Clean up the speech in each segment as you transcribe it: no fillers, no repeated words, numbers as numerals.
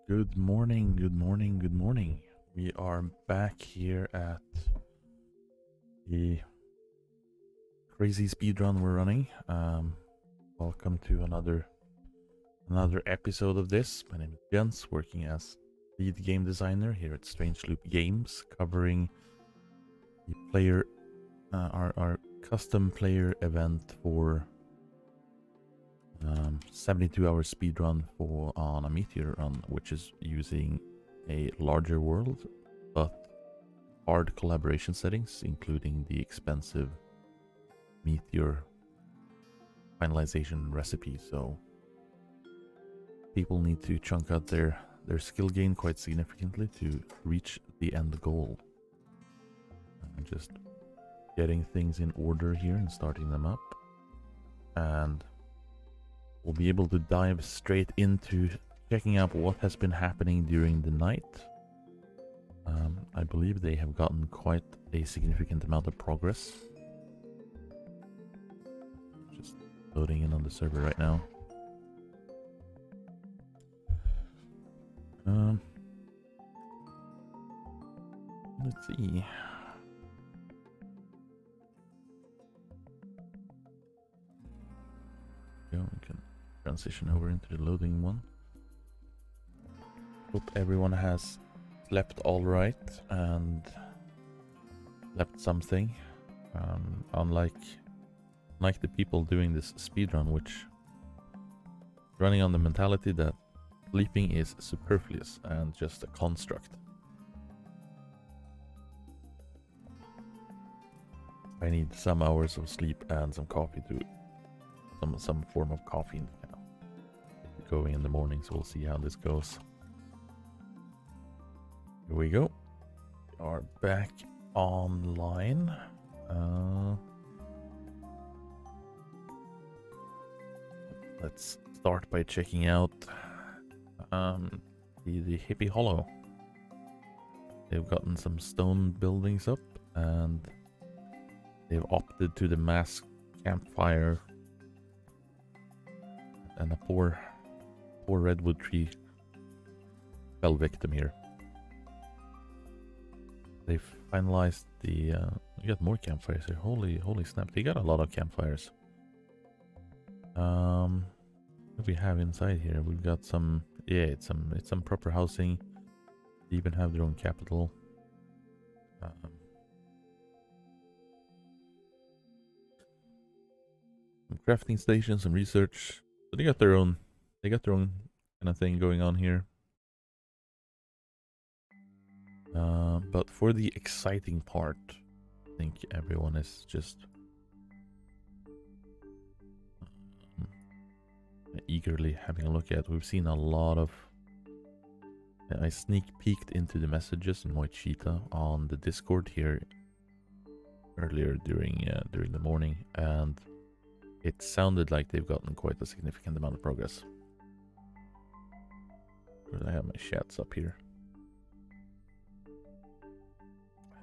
Good morning, good morning, good morning. We are back here at the crazy speedrun we're running. Welcome to another episode of this. My name is Jens, working as lead game designer here at Strange Loop Games, covering the player, our custom player event for 72-hour speedrun on a meteor run, which is using a larger world but hard collaboration settings, including the expensive meteor finalization recipe. So people need to chunk out their skill gain quite significantly to reach the end goal. Just getting things in order here and starting them up, and we'll be able to dive straight into checking out what has been happening during the night. I believe they have gotten quite a significant amount of progress. Just loading in on the server right now. Let's see. We can transition over into the loading one. Hope everyone has slept all right and slept something. Unlike the people doing this speedrun, which running on the mentality that sleeping is superfluous and just a construct. I need some hours of sleep and some coffee to some form of caffeine to kind of get going in the morning, so we'll see how this goes. Here we go. We are back online. Let's start by checking out the Hippie Hollow. They've gotten some stone buildings up, and they've opted to the mass campfire, and a poor redwood tree fell victim here. They've finalized the we got more campfires here. Holy snap, they got a lot of campfires. What do we have inside here? We've got some, yeah, it's some proper housing. They even have their own capital. Some crafting stations, some research. So they got their own kind of thing going on here. But for the exciting part, I think everyone is just eagerly having a look at. We've seen a lot of. I sneak peeked into the messages in White Cheetah on the Discord here earlier during the morning, and it sounded like they've gotten quite a significant amount of progress. Where do I have my chats up here?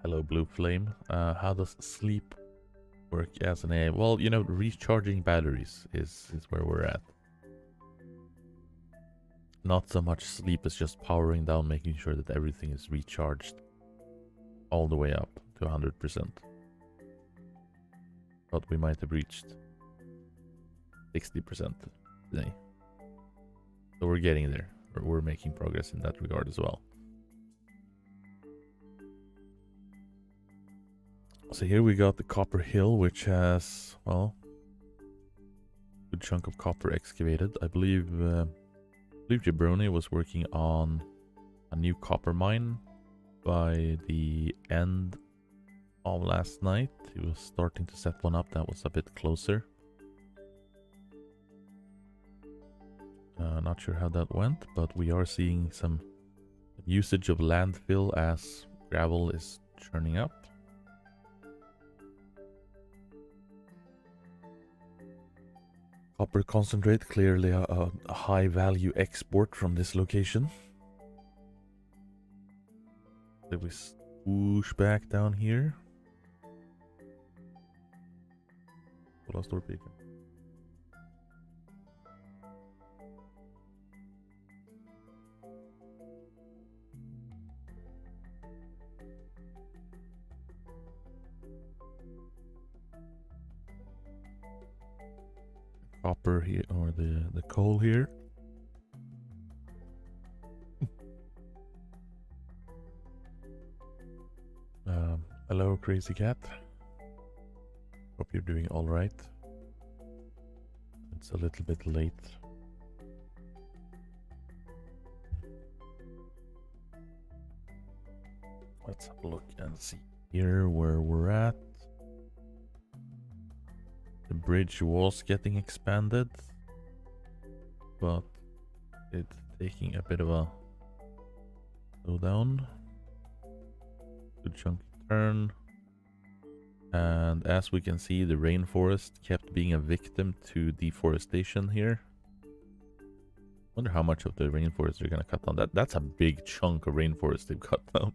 Hello, Blue Flame. How does sleep work as an AI? Well, you know, recharging batteries is where we're at. Not so much sleep as just powering down, making sure that everything is recharged all the way up to 100%. But we might have reached 60% today. So we're getting there. We're making progress in that regard as well. So here we got the Copper Hill, which has, well, a good chunk of copper excavated. I believe Jabroni was working on a new copper mine by the end of last night. He was starting to set one up that was a bit closer. Not sure how that went, but we are seeing some usage of landfill as gravel is churning up. Copper concentrate, clearly a high value export from this location. Then we swoosh back down here. Copper here, or the coal here. Hello, Crazy Cat. Hope you're doing all right. It's a little bit late. Let's have a look and see here where we're at. The bridge was getting expanded, but it's taking a bit of a slowdown. Good chunky turn. And as we can see, the rainforest kept being a victim to deforestation here. Wonder how much of the rainforest they're gonna cut down. That's a big chunk of rainforest they've cut down.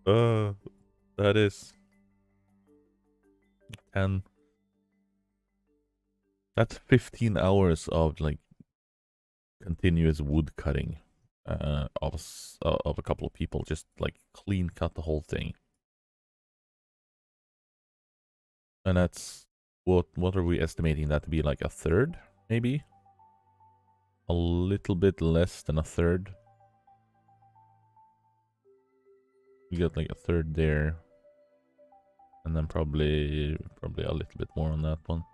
uh, that is 10. That's 15 hours of like continuous wood cutting of a couple of people, just like clean cut the whole thing. And that's what are we estimating that to be, like a third, maybe? A little bit less than a third. We got like a third there. And then probably a little bit more on that one.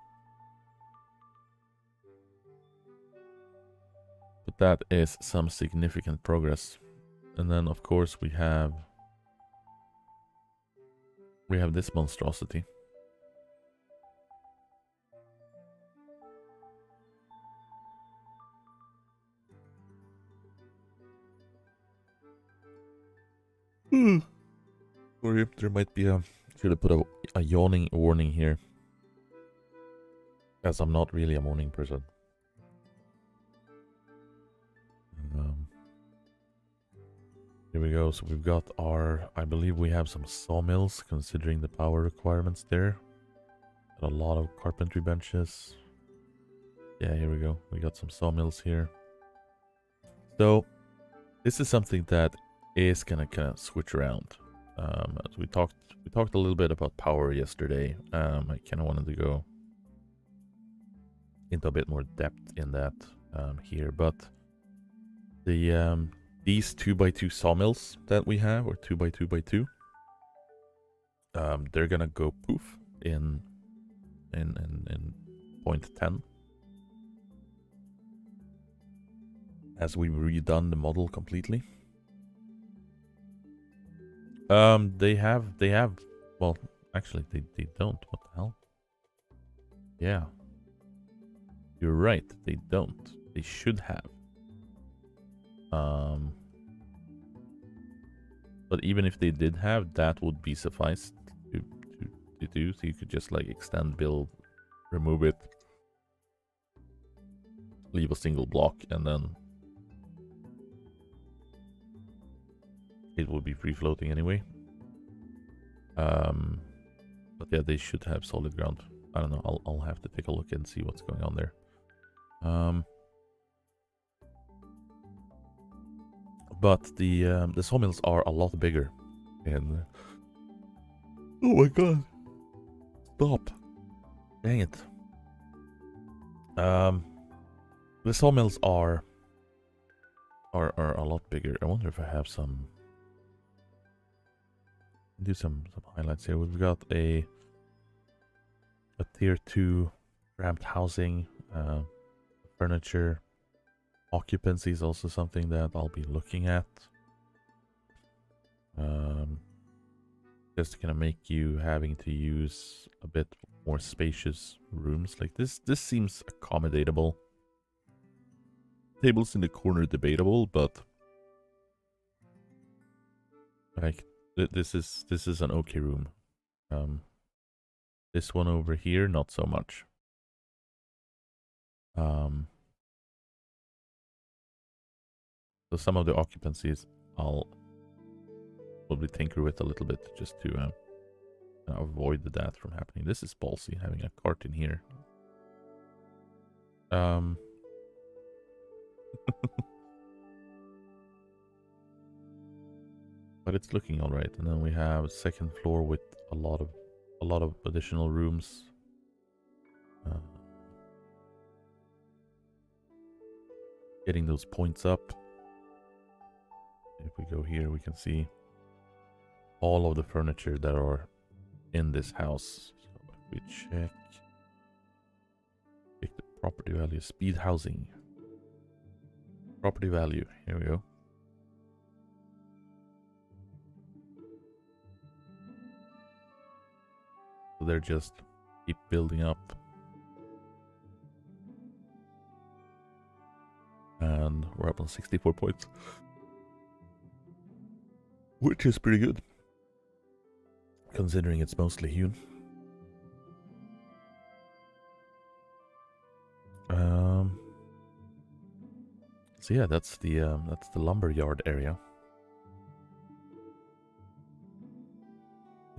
But that is some significant progress. And then of course we have this monstrosity. Sorry, there might be a... Should have put a yawning warning here. As I'm not really a morning person. Here we go. So we've got our... I believe we have some sawmills, considering the power requirements there. Got a lot of carpentry benches. Yeah, here we go. We got some sawmills here. So, this is something that is gonna kind of switch around. As we talked a little bit about power yesterday. I kind of wanted to go into a bit more depth in that here, but the these 2x2 sawmills that we have, or 2x2x2, they're gonna go poof in 0.10 as we've redone the model completely. They have, well, actually, they don't. What the hell? Yeah. You're right, they don't. They should have. But even if they did have, that would be suffice to do. So you could just like extend build, remove it, leave a single block, and then it would be free floating anyway. But yeah, they should have solid ground. I don't know. I'll have to take a look and see what's going on there. But the sawmills are a lot bigger, and oh my god, stop! Dang it. The sawmills are a lot bigger. I wonder if I have some. Do some highlights here. We've got a tier 2 ramped housing, furniture. Occupancy is also something that I'll be looking at. Just gonna make you having to use a bit more spacious rooms. Like this seems accommodatable. Tables in the corner debatable, but like this is an okay room. This one over here, not so much. So some of the occupancies I'll probably tinker with a little bit just to avoid that from happening. This is ballsy, having a cart in here. But it's looking all right. And then we have a second floor with a lot of additional rooms. Getting those points up. If we go here, we can see all of the furniture that are in this house. So if we check the property value, speed housing. Property value, here we go. So they're just keep building up. And we're up on 64 points. Which is pretty good, considering it's mostly hewn. So yeah, that's the lumberyard area.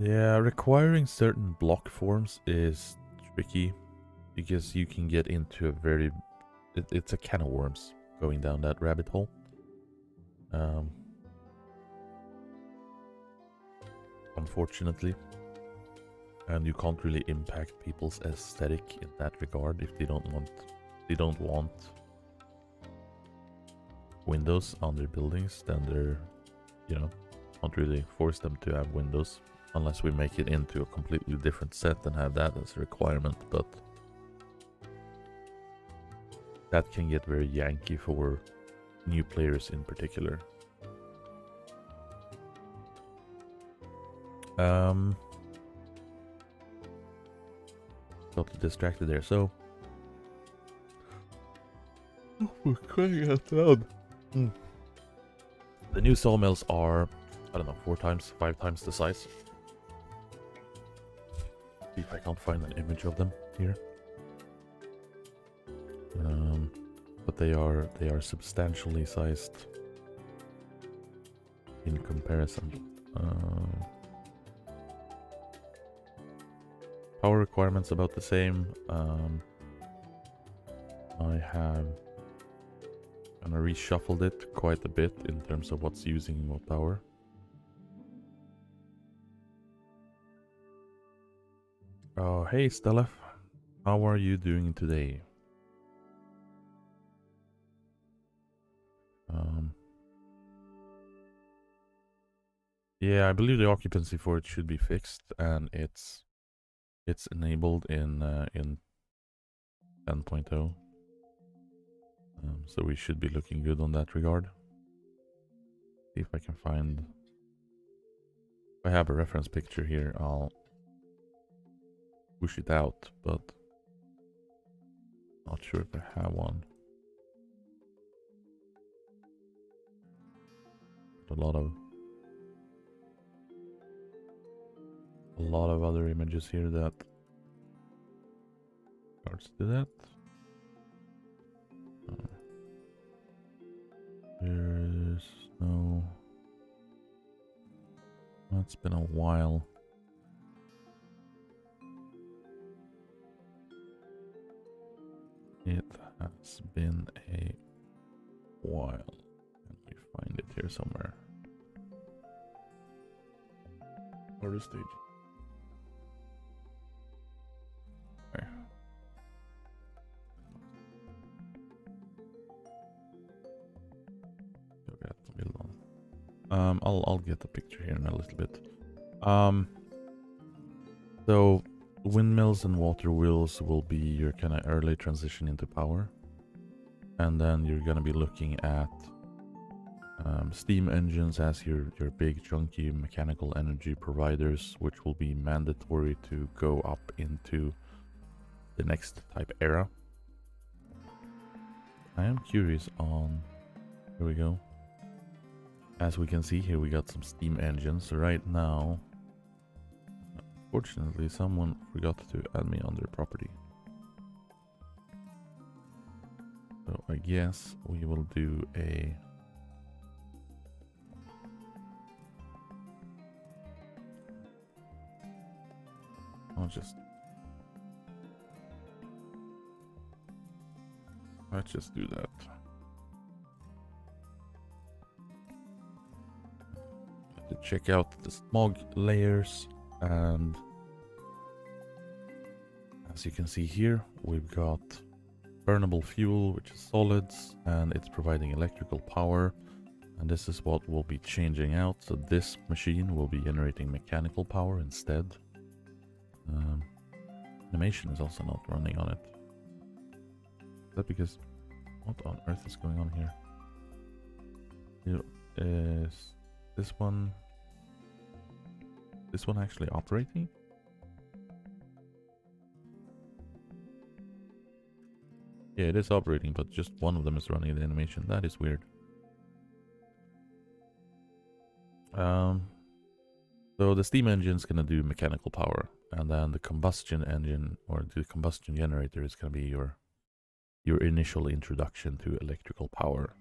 Yeah, requiring certain block forms is tricky because you can get into a very it's a can of worms going down that rabbit hole. Unfortunately, and you can't really impact people's aesthetic in that regard if they don't want windows on their buildings. Then they're, you know, can't really force them to have windows unless we make it into a completely different set and have that as a requirement. But that can get very yanky for new players in particular. Got distracted there. So, we're crying out loud. The new sawmills are, I don't know, 4 times, 5 times the size. See if I can't find an image of them here. But they are substantially sized in comparison. Power requirements about the same. I have kind of reshuffled it quite a bit in terms of what's using what power. Oh, hey Stella, how are you doing today? Yeah, I believe the occupancy for it should be fixed, and it's enabled in 10.0. So we should be looking good on that regard. See if I can find. If I have a reference picture here, I'll push it out, but not sure if I have one. A lot of other images here that starts to that. There's no. It's been a while. It has been a while. Can we find it here somewhere? Order stage. Okay. I'll get the picture here in a little bit. So windmills and water wheels will be your kind of early transition into power, and then you're gonna be looking at steam engines as your big chunky mechanical energy providers, which will be mandatory to go up into the next type era. I am curious on, here we go. As we can see here, we got some steam engines right now. Fortunately, someone forgot to add me on their property. So I guess we will do a... Let's just do that. To check out the smog layers, and as you can see here, we've got burnable fuel, which is solids, and it's providing electrical power, and this is what will be changing out. So this machine will be generating mechanical power instead. Animation is also not running on it. Is that because, what on earth is going on here? Is this one actually operating? Yeah, it is operating, but just one of them is running the animation. That is weird. So the steam engine is gonna do mechanical power, and then the combustion engine or the combustion generator is gonna be your initial introduction to electrical power.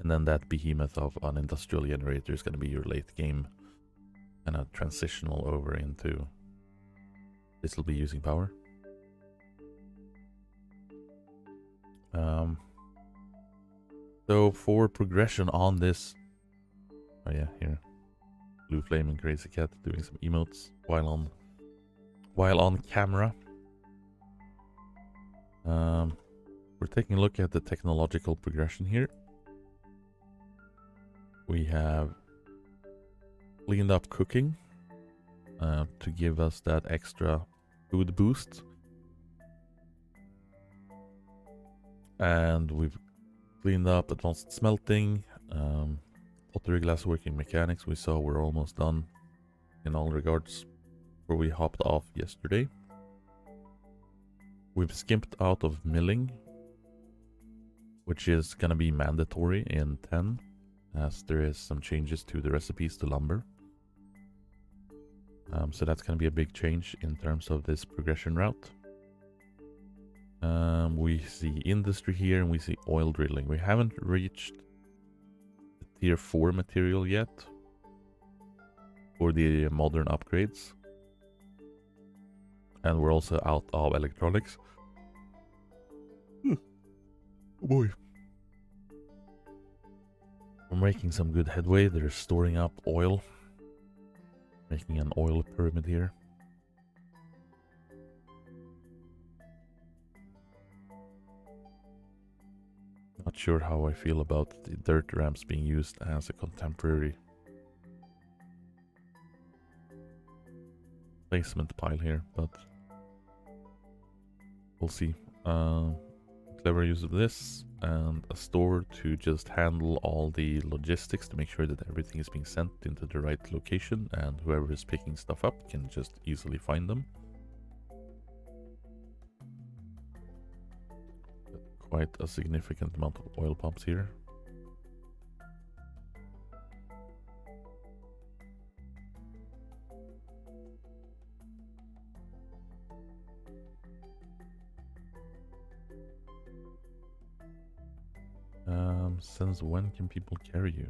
And then that behemoth of an industrial generator is going to be your late game kind of transitional over into this will be using power. So for progression on this, oh yeah, here, Blue Flame and Crazy Cat doing some emotes while on camera. We're taking a look at the technological progression here. We have cleaned up cooking to give us that extra food boost. And we've cleaned up advanced smelting, pottery, glassworking, mechanics. We saw we're almost done in all regards where we hopped off yesterday. We've skimped out of milling, which is going to be mandatory in 10, as there is some changes to the recipes to lumber. So that's going to be a big change in terms of this progression route. We see industry here and we see oil drilling. We haven't reached the tier 4 material yet for the modern upgrades. And we're also out of electronics. Oh boy. We're making some good headway. They're storing up oil. Making an oil pyramid here. Not sure how I feel about the dirt ramps being used as a contemporary placement pile here, but we'll see. Clever use of this and a store to just handle all the logistics to make sure that everything is being sent into the right location and whoever is picking stuff up can just easily find them. Quite a significant amount of oil pumps here. Since when can people carry you?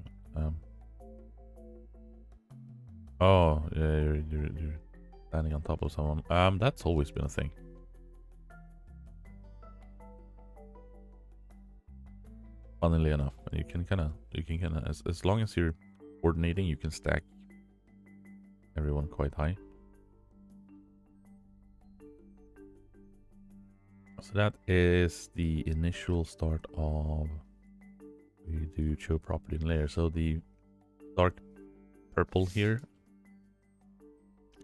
Oh, yeah, you're standing on top of someone. That's always been a thing. Funnily enough, you can kind of, as long as you're coordinating, you can stack everyone quite high. So that is the initial start of, we do show property and layer. So the dark purple here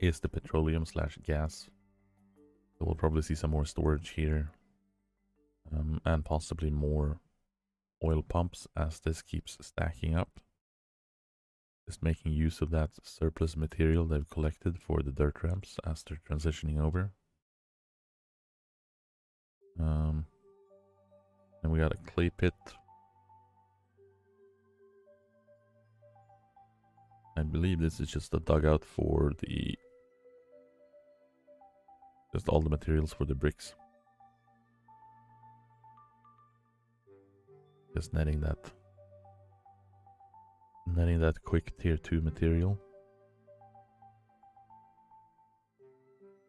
is the petroleum / gas. So we'll probably see some more storage here, and possibly more oil pumps as this keeps stacking up. Just making use of that surplus material they've collected for the dirt ramps as they're transitioning over. And we got a clay pit. I believe this is just a dugout for the just all the materials for the bricks. Just netting that quick tier 2 material.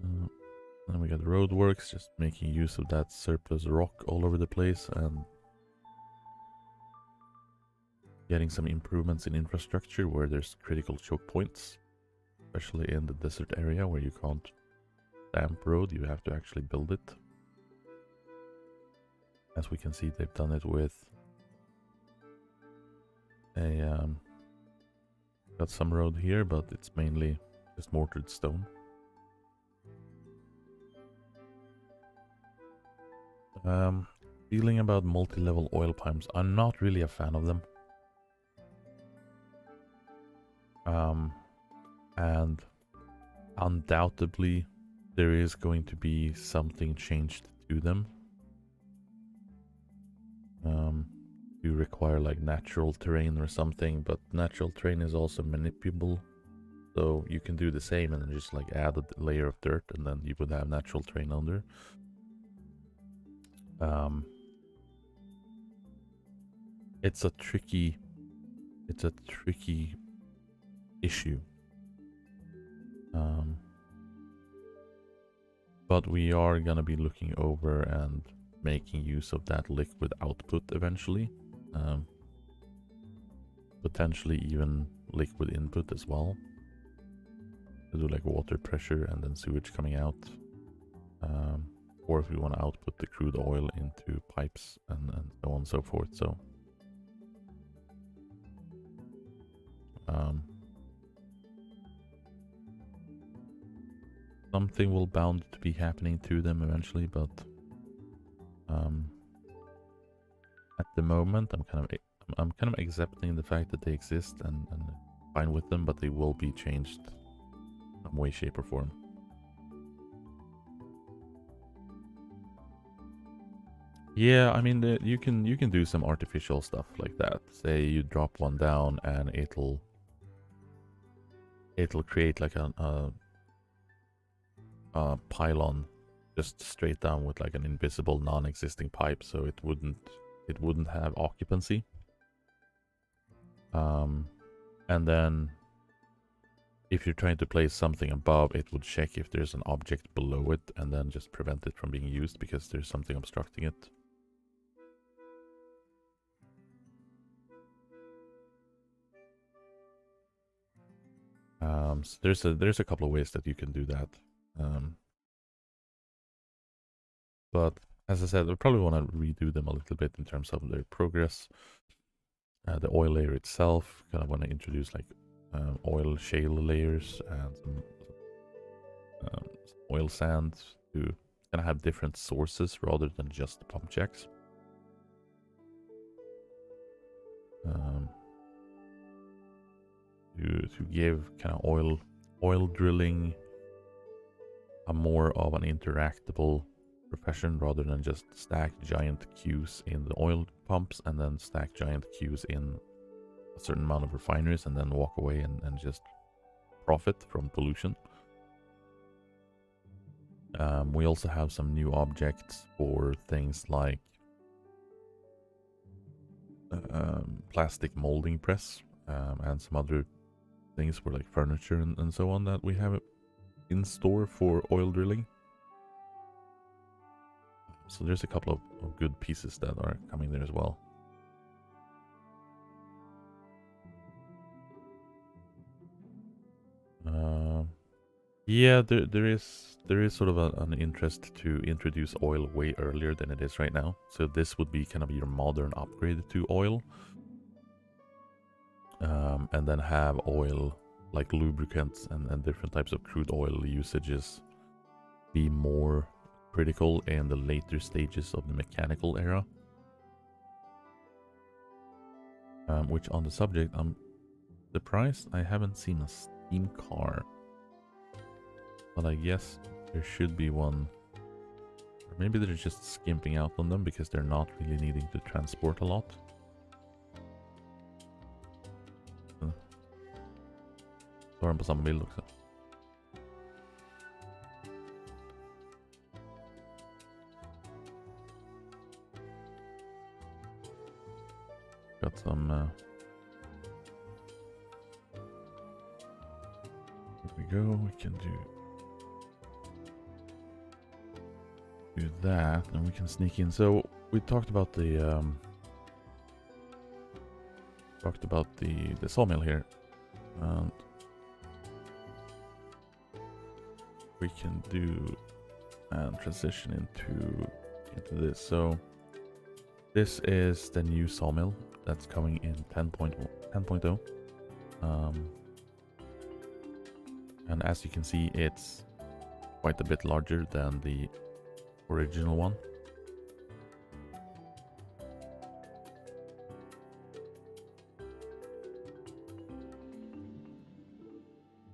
And we got roadworks, just making use of that surplus rock all over the place and getting some improvements in infrastructure where there's critical choke points, especially in the desert area where you can't stamp road, you have to actually build it. As we can see, they've done it with a got some road here, but it's mainly just mortared stone. Feeling about multi-level oil pumps, I'm not really a fan of them. And undoubtedly there is going to be something changed to them. You require like natural terrain or something, but natural terrain is also manipulable. So you can do the same and then just like add a layer of dirt and then you would have natural terrain under. it's a tricky issue. But we are gonna be looking over and making use of that liquid output eventually. Potentially even liquid input as well. To do like water pressure and then sewage coming out. Or if we want to output the crude oil into pipes and so on and so forth. So something will bound to be happening to them eventually, but at the moment I'm kind of accepting the fact that they exist and fine with them, but they will be changed some way, shape, or form. Yeah, I mean you can do some artificial stuff like that. Say you drop one down and it'll create like a pylon just straight down with like an invisible non-existing pipe, so it wouldn't have occupancy. And then if you're trying to place something above, it would check if there's an object below it and then just prevent it from being used because there's something obstructing it. So there's a couple of ways that you can do that. But as I said, I probably want to redo them a little bit in terms of their progress. The oil layer itself, kind of want to introduce like oil shale layers and some oil sands to kind of have different sources rather than just pump jacks. To give kind of oil drilling a more of an interactable profession rather than just stack giant queues in the oil pumps and then stack giant queues in a certain amount of refineries and then walk away and just profit from pollution. We also have some new objects for things like plastic molding press and some other things for like furniture and so on that we have in store for oil drilling. So there's a couple of good pieces that are coming there as well. Yeah, there is sort of an interest to introduce oil way earlier than it is right now. So this would be kind of your modern upgrade to oil. And then have oil like lubricants and different types of crude oil usages be more critical in the later stages of the mechanical era. Which on the subject, I'm surprised I haven't seen a steam car. But I guess there should be one. Or maybe they're just skimping out on them because they're not really needing to transport a lot. Står den på samma bild också? Got some there we go. We can do that and we can sneak in. So we talked about the sawmill here, and we can do and transition into this. So this is the new sawmill that's coming in 10.0. And as you can see, it's quite a bit larger than the original one.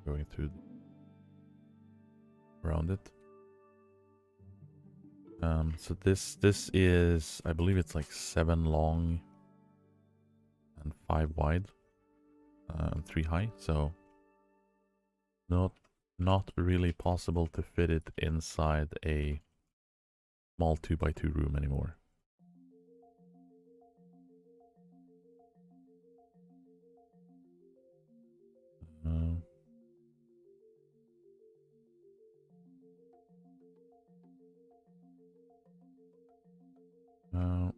Going through around it. So this is, I believe it's like 7 long and 5 wide and 3 high. So not really possible to fit it inside a small 2x2 room anymore.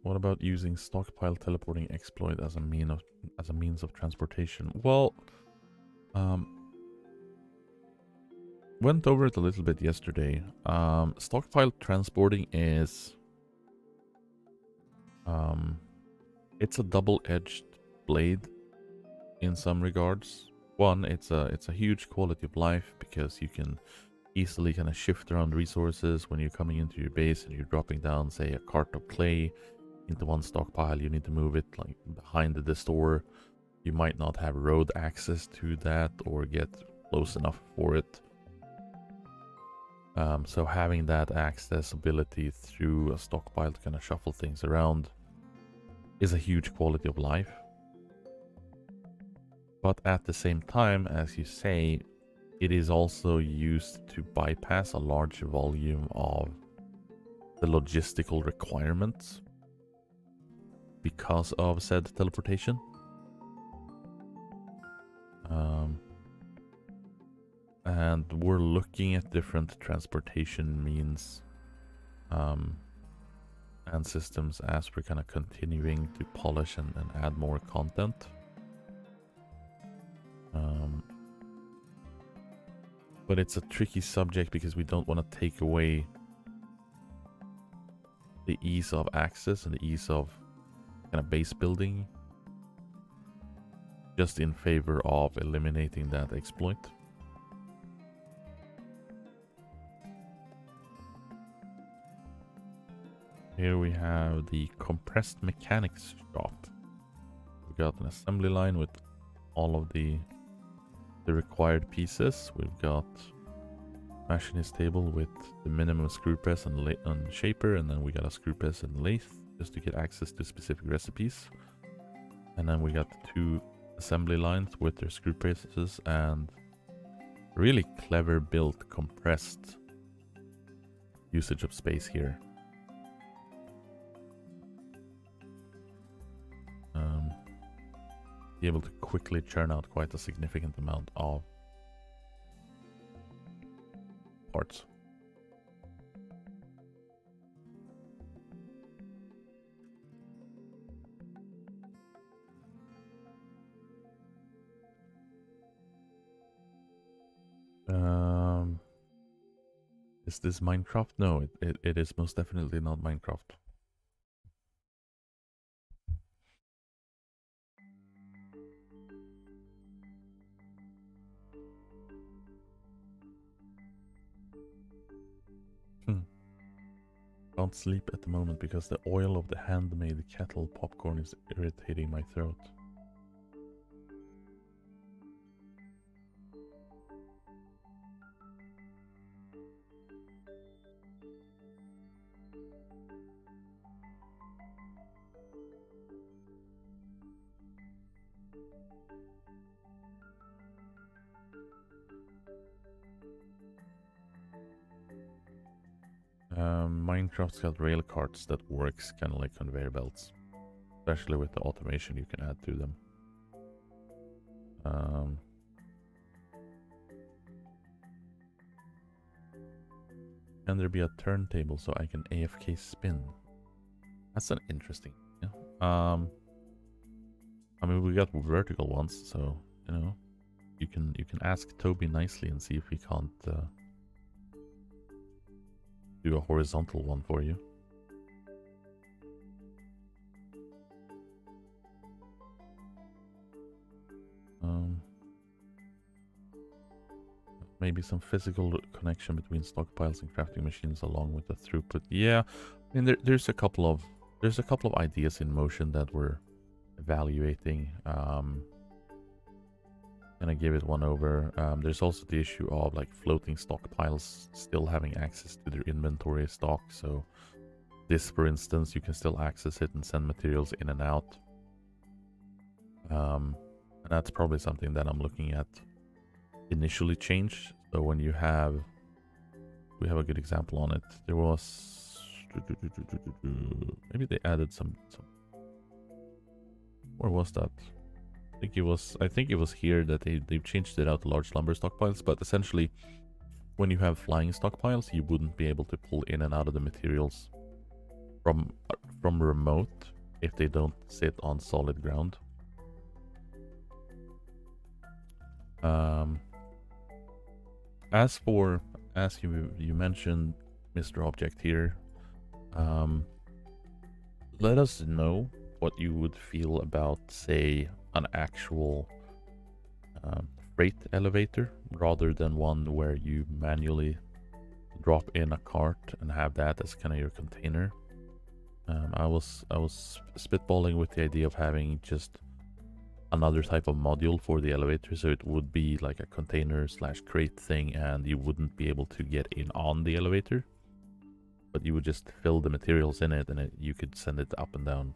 What about using stockpile teleporting exploit as a means of transportation? Well, went over it a little bit yesterday. Stockpile transporting is it's a double-edged blade in some regards. One, it's a huge quality of life because you can easily kind of shift around resources when you're coming into your base and you're dropping down, say, a cart of clay into one stockpile. You need to move it like behind the store. You might not have road access to that or get close enough for it. So having that accessibility through a stockpile to kind of shuffle things around is a huge quality of life. But at the same time, as you say, it is also used to bypass a large volume of the logistical requirements because of said teleportation. And we're looking at different transportation means and systems as we're kind of continuing to polish and add more content. But it's a tricky subject because we don't want to take away the ease of access and the ease of kind of base building just in favor of eliminating that exploit. Here we have the compressed mechanics shop. We've got an assembly line with all of the required pieces. We've got machinist table with the minimum screw press and shaper, and then we got a screw press and lathe just to get access to specific recipes. And then we got 2 assembly lines with their screw presses and really clever built compressed usage of space here. Be able to quickly churn out quite a significant amount of parts. Is this Minecraft? No, it is most definitely not Minecraft. Can't sleep at the moment because the oil of the handmade kettle popcorn is irritating my throat. Minecraft's got rail carts that works kind of like conveyor belts, especially with the automation you can add to them. Can there be a turntable so I can AFK spin? That's an interesting. Yeah. I mean, we got vertical ones, so you know, you can ask Toby nicely and see if he can't do a horizontal one for you. Maybe some physical connection between stockpiles and crafting machines along with the throughput. Yeah, I mean there's a couple of ideas in motion that we're evaluating. Gonna give it one over. There's also the issue of like floating stockpiles still having access to their inventory stock. So this, for instance, you can still access it and send materials in and out. And that's probably something that I'm looking at initially change. So when you have, we have a good example on it. There was maybe they added some. Where was that? I think it was here that they've changed it out to large lumber stockpiles, but essentially when you have flying stockpiles you wouldn't be able to pull in and out of the materials from remote if they don't sit on solid ground. As you mentioned, Mr. Object here, let us know what you would feel about, say, an actual freight elevator rather than one where you manually drop in a cart and have that as kind of your container. I was spitballing with the idea of having just another type of module for the elevator, so it would be like a container slash crate thing, and you wouldn't be able to get in on the elevator, but you would just fill the materials in it, and you could send it up and down.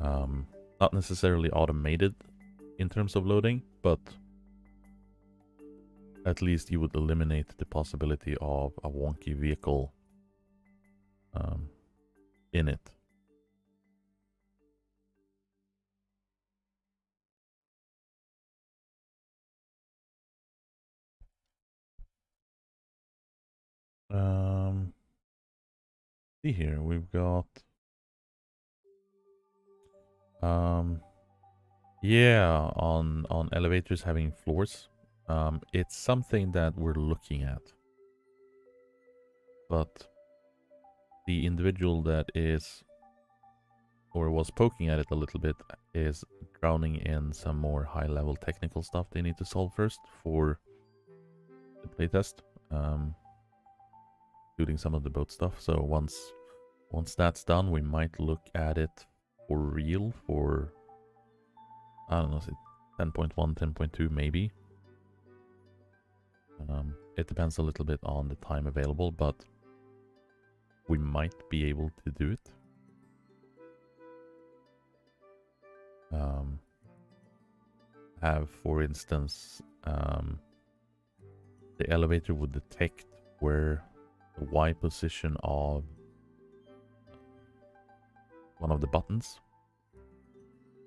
Not necessarily automated in terms of loading, but at least you would eliminate the possibility of a wonky vehicle in it. See here, we've got yeah, on elevators having floors. It's something that we're looking at, but the individual that is or was poking at it a little bit is drowning in some more high-level technical stuff they need to solve first for the playtest, including some of the boat stuff. So once that's done, we might look at it for real for, I don't know, 10.1, 10.2 maybe. It depends a little bit on the time available, but we might be able to do it. Have, for instance, the elevator would detect where the Y position of one of the buttons,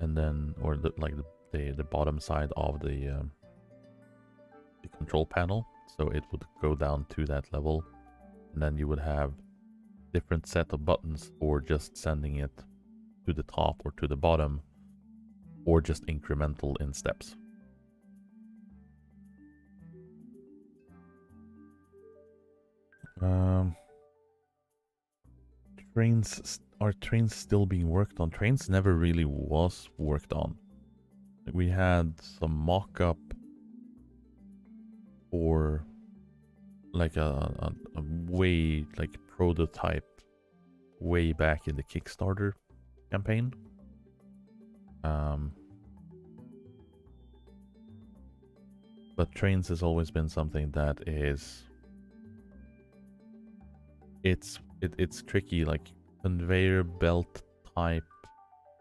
and then, or the bottom side of the control panel, so it would go down to that level, and then you would have different set of buttons for just sending it to the top or to the bottom, or just incremental in steps. Are trains still being worked on? Trains never really was worked on. We had some mock-up for like a way, like, prototype way back in the Kickstarter campaign. But trains has always been something that is, it's tricky, like conveyor belt type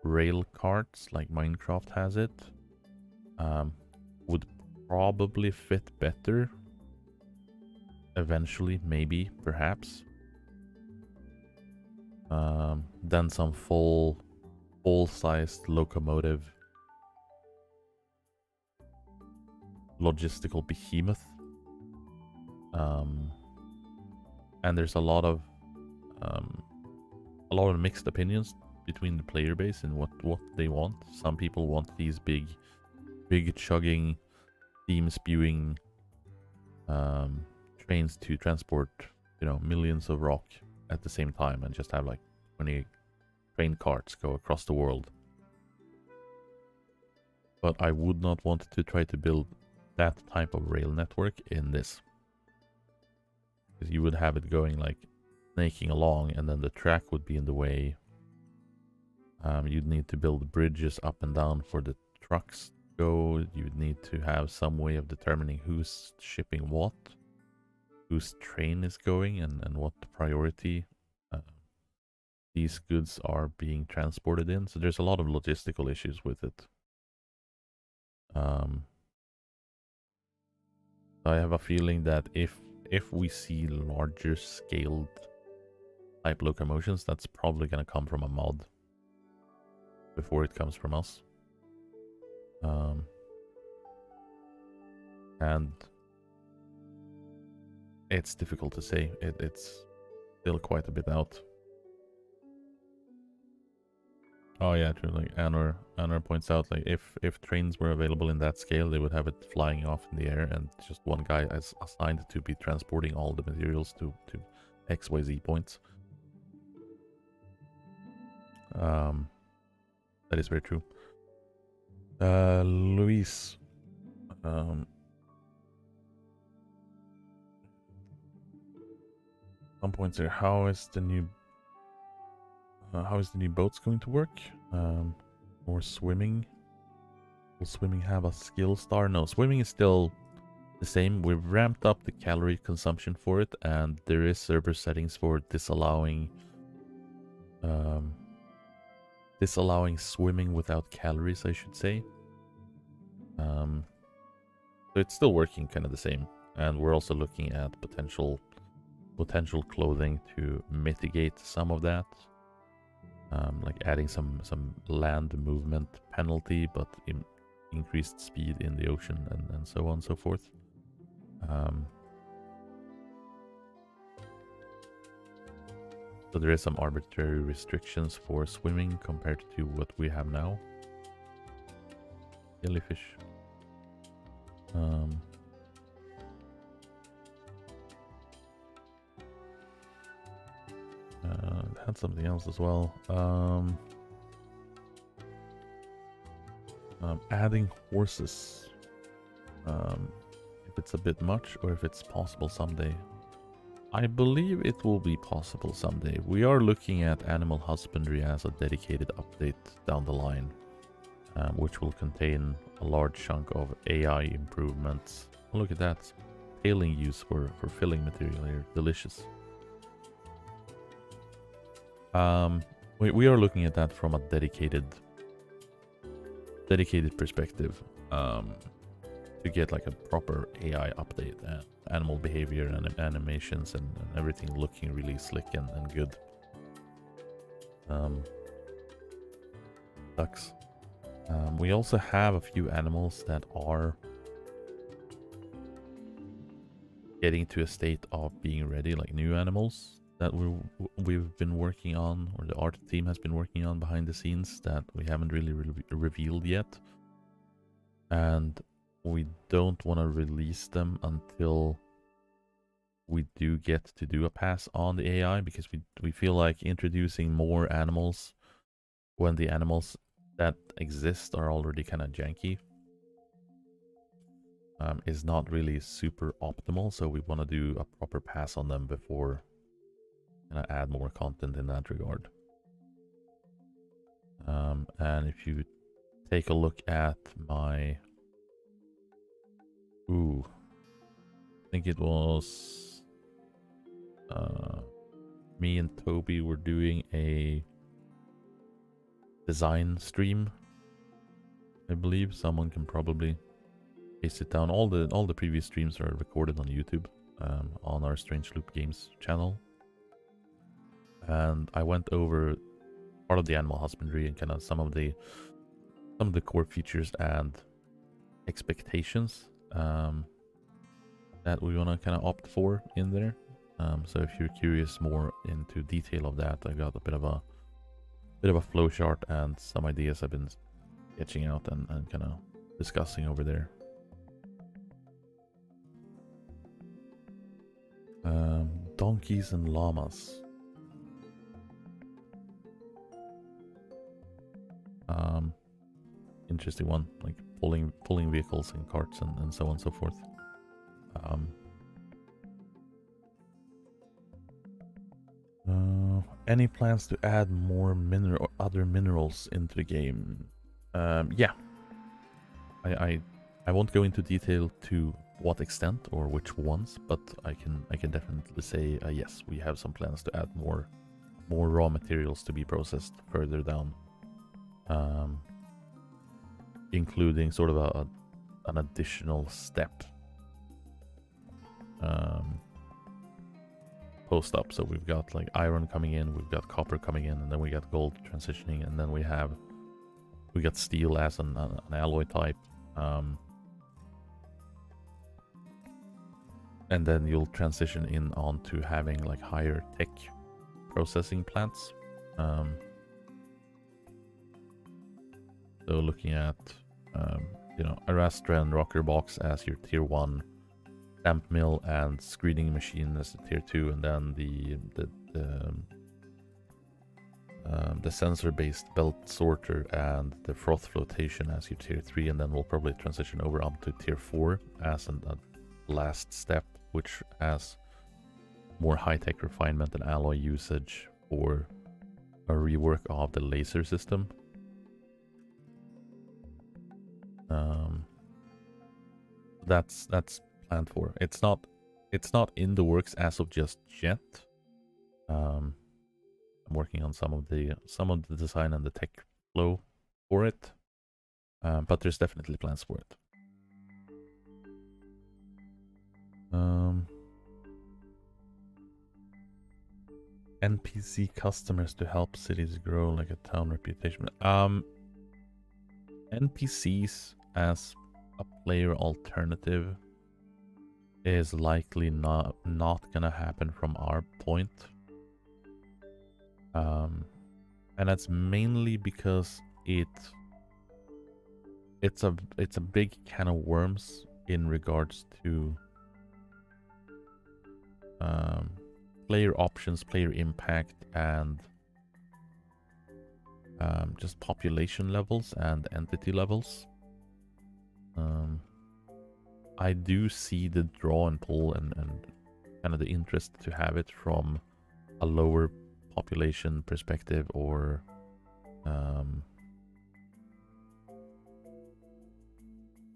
rail carts like Minecraft has it, would probably fit better eventually, maybe, perhaps, than some full-sized locomotive logistical behemoth. And there's a lot of mixed opinions between the player base and what they want. Some people want these big chugging, steam spewing trains to transport, millions of rock at the same time, and just have like 20 train carts go across the world. But I would not want to try to build that type of rail network in this, because you would have it going like snaking along, and then the track would be in the way. You'd need to build bridges up and down for the trucks to go. You'd need to have some way of determining who's shipping what, whose train is going, and what the priority these goods are being transported in. So there's a lot of logistical issues with it. I have a feeling that if we see larger scaled type locomotions, that's probably going to come from a mod before it comes from us. And it's difficult to say. It's still quite a bit out. Oh yeah, true. Like Anor points out, like if trains were available in that scale, they would have it flying off in the air, and just one guy is assigned to be transporting all the materials to XYZ points. That is very true. Luis, some points here. How is the new boats going to work? Or swimming? Will swimming have a skill star? No, swimming is still the same. We've ramped up the calorie consumption for it, and there is server settings for disallowing swimming without calories, I should say. So it's still working kind of the same, and we're also looking at potential clothing to mitigate some of that, like adding some land movement penalty, but increased speed in the ocean, and so on and so forth. So there is some arbitrary restrictions for swimming compared to what we have now. Jellyfish. Had something else as well. Adding horses. If it's a bit much, or if it's possible someday. I believe it will be possible someday. We are looking at animal husbandry as a dedicated update down the line, which will contain a large chunk of AI improvements. Oh, look at that. Paling use for filling material here. Delicious. We are looking at that from a dedicated perspective, to get like a proper AI update, animal behavior and animations and everything looking really slick and good. Ducks. We also have a few animals that are getting to a state of being ready, like new animals that we've been working on, or the art team has been working on behind the scenes, that we haven't really revealed yet. And we don't want to release them until we do get to do a pass on the AI, because we feel like introducing more animals when the animals that exist are already kind of janky is not really super optimal. So we want to do a proper pass on them before add more content in that regard. And if you take a look at my I think it was me and Toby were doing a design stream. I believe someone can probably paste it down. All the previous streams are recorded on YouTube, on our Strange Loop Games channel. And I went over part of the animal husbandry and kind of some of the core features and expectations that we want to kind of opt for in there. So if you're curious more into detail of that, I got a bit of a flow chart and some ideas I've been sketching out and kind of discussing over there. Donkeys and llamas. Interesting one, like pulling vehicles and carts and so on and so forth. Any plans to add more other minerals into the game? Yeah. I won't go into detail to what extent or which ones, but I can definitely say yes, we have some plans to add more raw materials to be processed further down, including sort of an additional step post up. So we've got like iron coming in, we've got copper coming in, and then we got gold transitioning, and then we got steel as an alloy type. And then you'll transition in onto having like higher tech processing plants. So looking at, you know, a restaurant rocker box as your tier 1, stamp mill and screening machine as the tier 2, and then the sensor-based belt sorter and the froth flotation as your tier 3, and then we'll probably transition over up to tier 4 as a last step, which has more high-tech refinement and alloy usage for a rework of the laser system. That's planned for. It's not in the works as of just yet. I'm working on some of the design and the tech flow for it, but there's definitely plans for it. NPC customers to help cities grow like a town reputation. NPCs as a player alternative is likely not gonna happen from our point. And that's mainly because it's a big can of worms in regards to player options, player impact, and just population levels and entity levels. I do see the draw and pull and kind of the interest to have it from a lower population perspective, or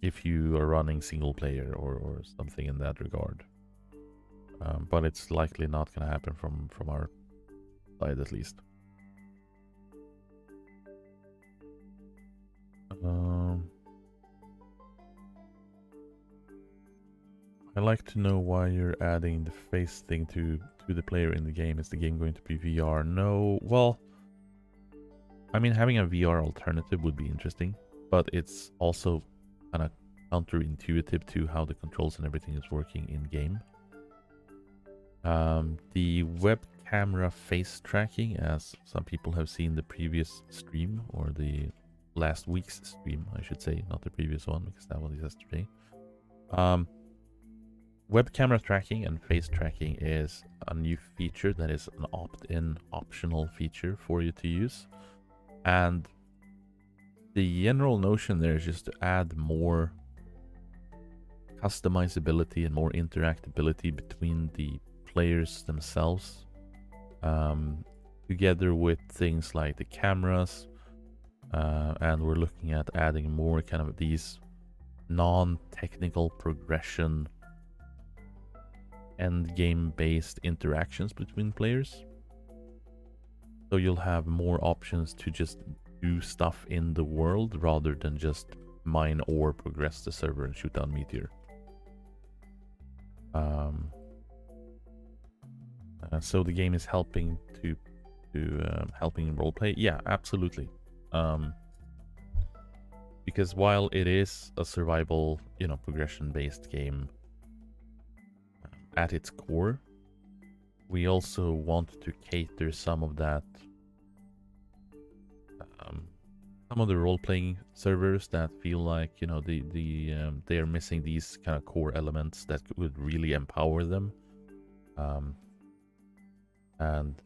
if you are running single player or something in that regard. But it's likely not going to happen from our side, at least. I'd like to know why you're adding the face thing to the player in the game. Is the game going to be VR? No. Well, I mean, having a VR alternative would be interesting, but it's also kind of counterintuitive to how the controls and everything is working in game. The web camera face tracking, as some people have seen the previous stream, or the last week's stream, I should say, not the previous one, because that was yesterday. Web camera tracking and face tracking is a new feature that is an opt-in optional feature for you to use. And the general notion there is just to add more customizability and more interactability between the players themselves, together with things like the cameras, and we're looking at adding more kind of these non-technical progression end game based interactions between players. So you'll have more options to just do stuff in the world rather than just mine or progress the server and shoot down meteor. So the game is helping to helping roleplay. Yeah, absolutely. Because while it is a survival, you know, progression-based game at its core, we also want to cater some of that, some of the role-playing servers that feel like, you know, they are missing these kind of core elements that would really empower them. And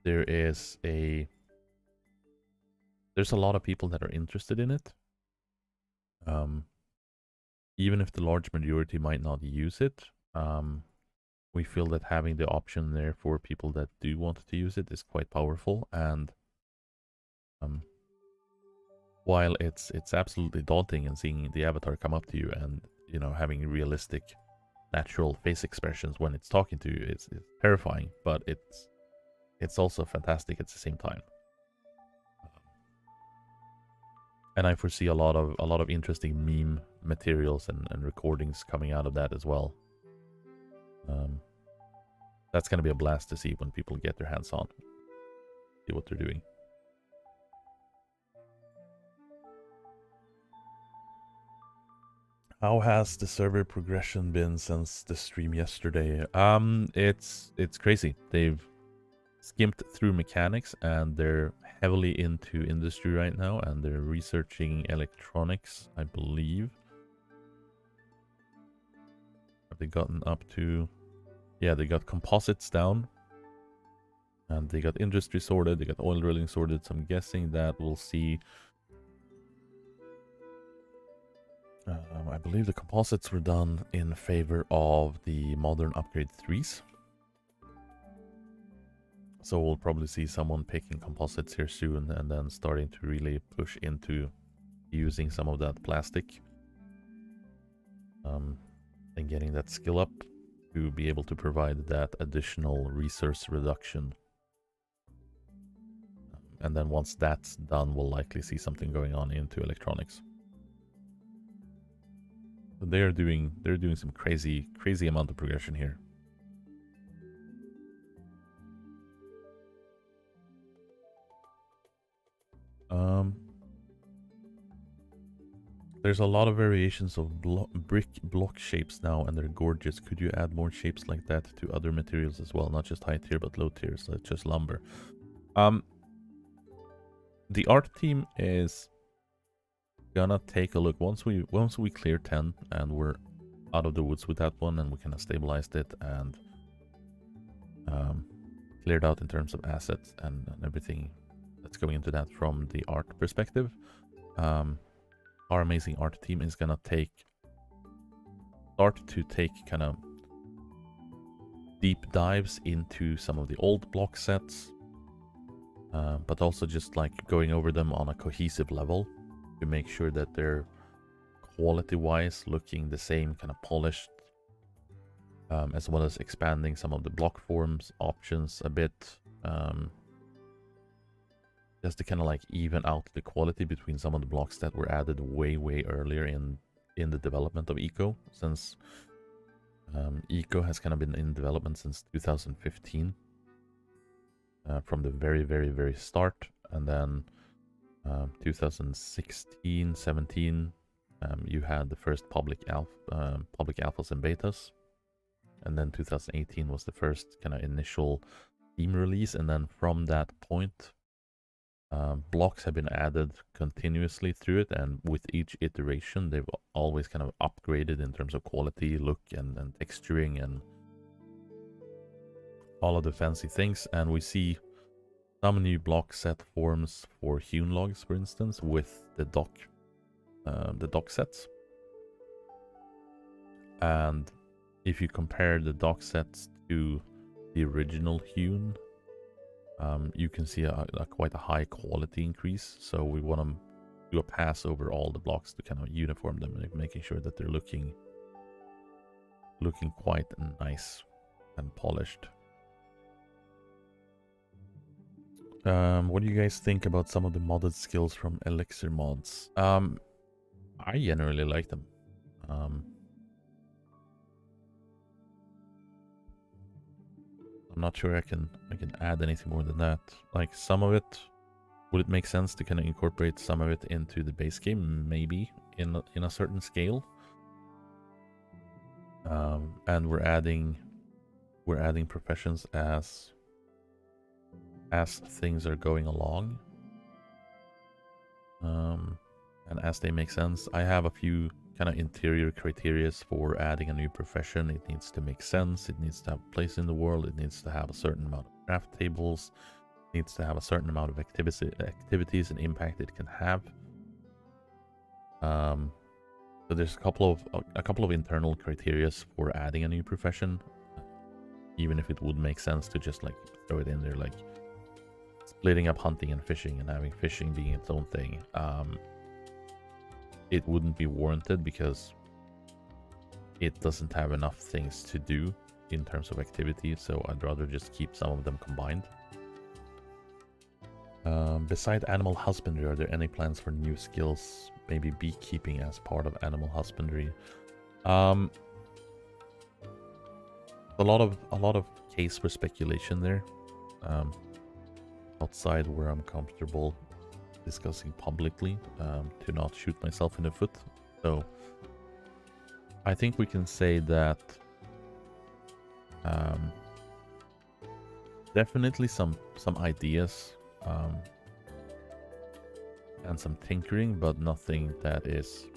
there's a lot of people that are interested in it. Even if the large majority might not use it, we feel that having the option there for people that do want to use it is quite powerful. And while it's absolutely daunting, and seeing the avatar come up to you and, you know, having realistic, natural face expressions when it's talking to you, it's terrifying, but it's also fantastic at the same time. And I foresee a lot of interesting meme materials and recordings coming out of that as well. That's going to be a blast to see when people get their hands on, see what they're doing. How has the server progression been since the stream yesterday? It's crazy. They've skimmed through mechanics, and they're heavily into industry right now, and they're researching electronics, I believe. Have they gotten up to... Yeah, they got composites down. And they got industry sorted, they got oil drilling sorted, so I'm guessing that we'll see... I believe the composites were done in favor of the modern upgrade 3s. So we'll probably see someone picking composites here soon, and then starting to really push into using some of that plastic. And getting that skill up to be able to provide that additional resource reduction. And then once that's done, we'll likely see something going on into electronics. So they're doing some crazy amount of progression here. There's a lot of variations of brick block shapes now, and they're gorgeous. Could you add more shapes like that to other materials as well? Not just high tier, but low tier, so it's just lumber. The art team is gonna take a look once we clear 10 and we're out of the woods with that one, and we kind of stabilized it and cleared out in terms of assets and everything that's going into that from the art perspective. Our amazing art team is gonna start to take kind of deep dives into some of the old block sets, but also just like going over them on a cohesive level to make sure that they're quality-wise looking the same, kind of polished, as well as expanding some of the block forms options a bit, just to kind of like even out the quality between some of the blocks that were added way earlier in the development of Eco, since Eco has kind of been in development since 2015, from the very start, and then 2016, 17, you had the first public alphas and betas, and then 2018 was the first kind of initial theme release, and then from that point, blocks have been added continuously through it, and with each iteration, they've always kind of upgraded in terms of quality, look, and texturing, and all of the fancy things. And we see some new block set forms for hewn logs, for instance, with the dock sets. And if you compare the dock sets to the original hewn, you can see quite a high quality increase. So we want to do a pass over all the blocks to kind of uniform them, and making sure that they're looking quite nice and polished. What do you guys think about some of the modded skills from Elixir mods? I generally like them. I'm not sure I can add anything more than that. Like, some of it, would it make sense to kind of incorporate some of it into the base game? Maybe in a certain scale. And we're adding professions as things are going along, and as they make sense. I have a few kind of interior criterias for adding a new profession. It needs to make sense, it needs to have a place in the world, it needs to have a certain amount of craft tables, it needs to have a certain amount of activities and impact it can have. So there's a couple of internal criterias for adding a new profession, even if it would make sense to just like throw it in there, like splitting up hunting and fishing and having fishing being its own thing. It wouldn't be warranted because it doesn't have enough things to do in terms of activity, so I'd rather just keep some of them combined. Beside animal husbandry, are there any plans for new skills? Maybe beekeeping as part of animal husbandry. A lot of case for speculation there. Outside where I'm comfortable discussing publicly, to not shoot myself in the foot. So I think we can say that definitely some ideas and some tinkering, but nothing that is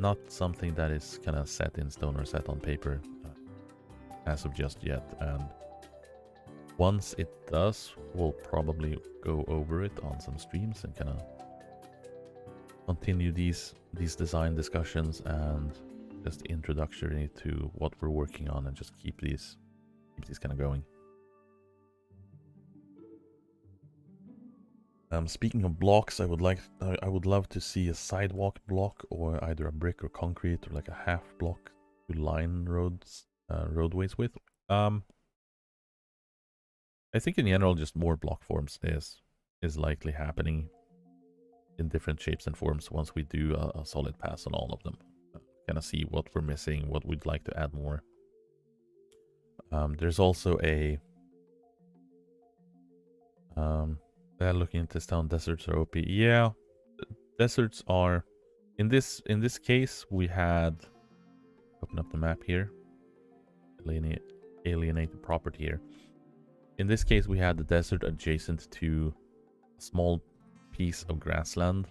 not something that is kind of set in stone or set on paper as of just yet. And once it does, we'll probably go over it on some streams and kind of continue these design discussions and just introductory to what we're working on, and just keep these kind of going. Speaking of blocks, I would love to see a sidewalk block, or either a brick or concrete, or like a half block to line roadways with. I think in general, just more block forms is likely happening in different shapes and forms once we do a solid pass on all of them. Kind of see what we're missing, what we'd like to add more. There's also a looking at this town, deserts are OP. Yeah, deserts are in this case. We had open up the map here, alienate the property here. In this case, we had the desert adjacent to a small piece of grassland,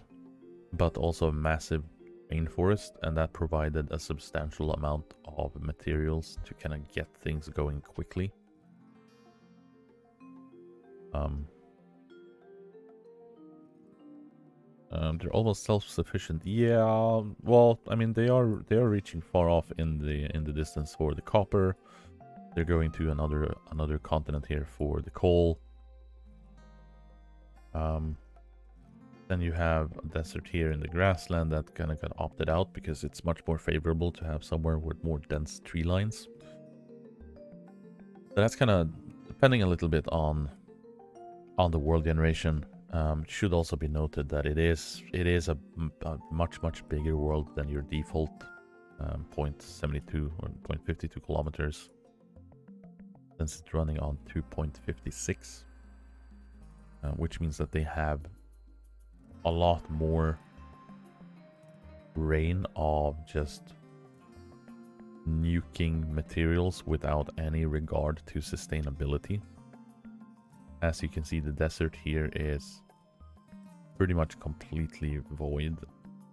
but also a massive rainforest, and that provided a substantial amount of materials to kind of get things going quickly. They're almost self-sufficient. Yeah, well, I mean, they are reaching far off in the distance for the copper. They're going to another continent here for the coal. Then you have a desert here in the grassland that kind of got opted out because it's much more favorable to have somewhere with more dense tree lines. So that's kind of depending a little bit on the world generation. Should also be noted that it is a much bigger world than your default 0.72 or 0.52 kilometers, since it's running on 2.56, which means that they have a lot more rain of just nuking materials without any regard to sustainability. As you can see, the desert here is pretty much completely void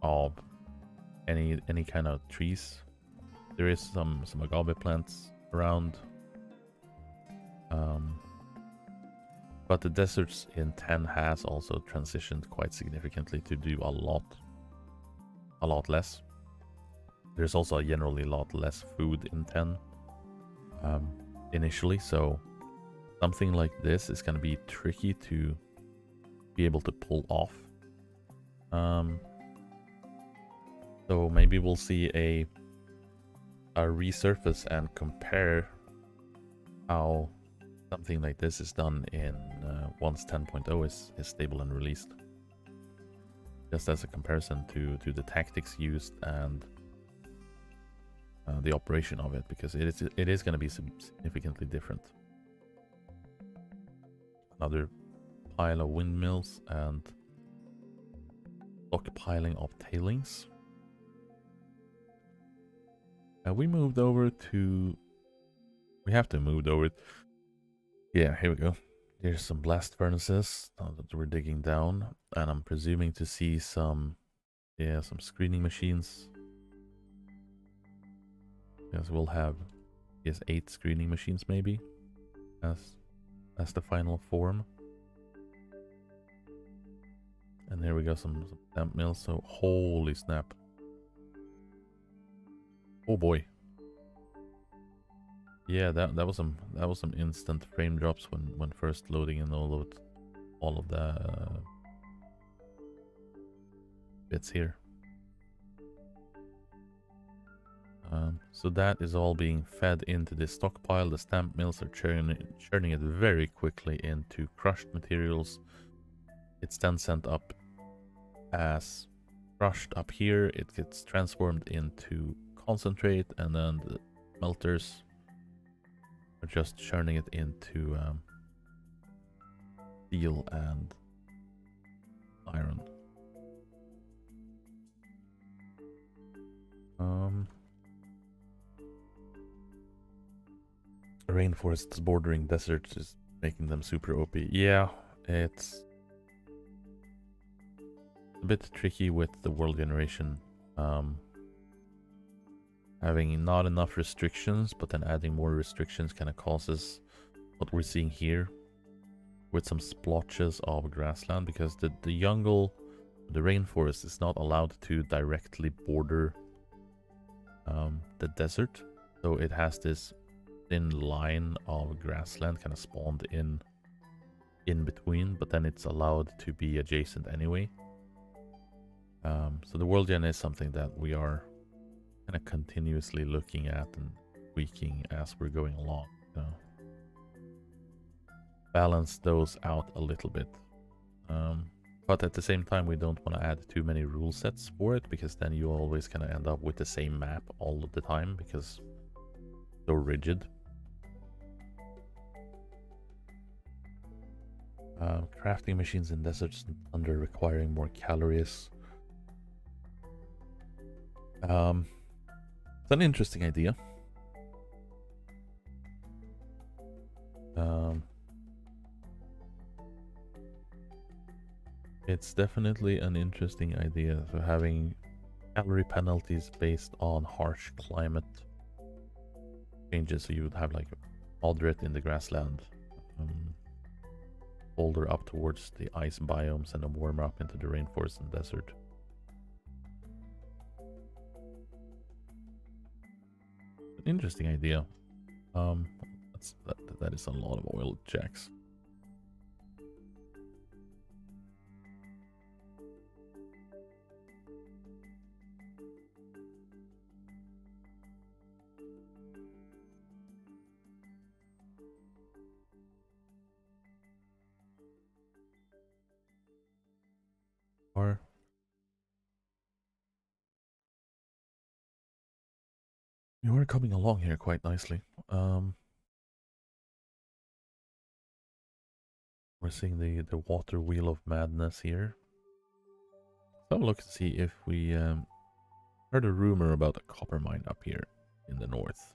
of any kind of trees. There is some agave plants around, but the deserts in 10 has also transitioned quite significantly to do a lot less. There's also generally a lot less food in 10 initially, so something like this is going to be tricky to be able to pull off. So maybe we'll see a resurface and compare how something like this is done in once 10.0 is stable and released, just as a comparison to the tactics used and the operation of it, because it is going to be significantly different. Another pile of windmills and stockpiling of tailings. We moved over to... We have to move over... Yeah, here we go. There's some blast furnaces that we're digging down, and I'm presuming to see some screening machines. Yes, we'll have 8 screening machines maybe as the final form. And there we go, some stamp mills. So holy snap! Oh boy! Yeah, that was some instant frame drops when first loading in all of the bits here. So that is all being fed into this stockpile. The stamp mills are churning it very quickly into crushed materials. It's then sent up as crushed up here. It gets transformed into concentrate, and then the smelters are just churning it into steel and iron. rainforests bordering deserts is making them super OP. Yeah, it's a bit tricky with the world generation. Having not enough restrictions, but then adding more restrictions kind of causes what we're seeing here with some splotches of grassland, because the jungle, the rainforest is not allowed to directly border the desert. So it has this thin line of grassland kind of spawned in between, but then it's allowed to be adjacent anyway. So the world gen is something that we are kind of continuously looking at and tweaking as we're going along. So balance those out a little bit. But at the same time, we don't want to add too many rule sets for it, because then you always kind of end up with the same map all of the time, because it's so rigid. Crafting machines in deserts under requiring more calories. It's an interesting idea. It's definitely an interesting idea. So having calorie penalties based on harsh climate changes. So you would have like moderate in the grassland, colder up towards the ice biomes, and a warmer up into the rainforest and desert. An interesting idea. That is a lot of oil jacks. You are coming along here quite nicely. We're seeing the water wheel of madness here. Let's have a look and see if we heard a rumor about a copper mine up here in the north.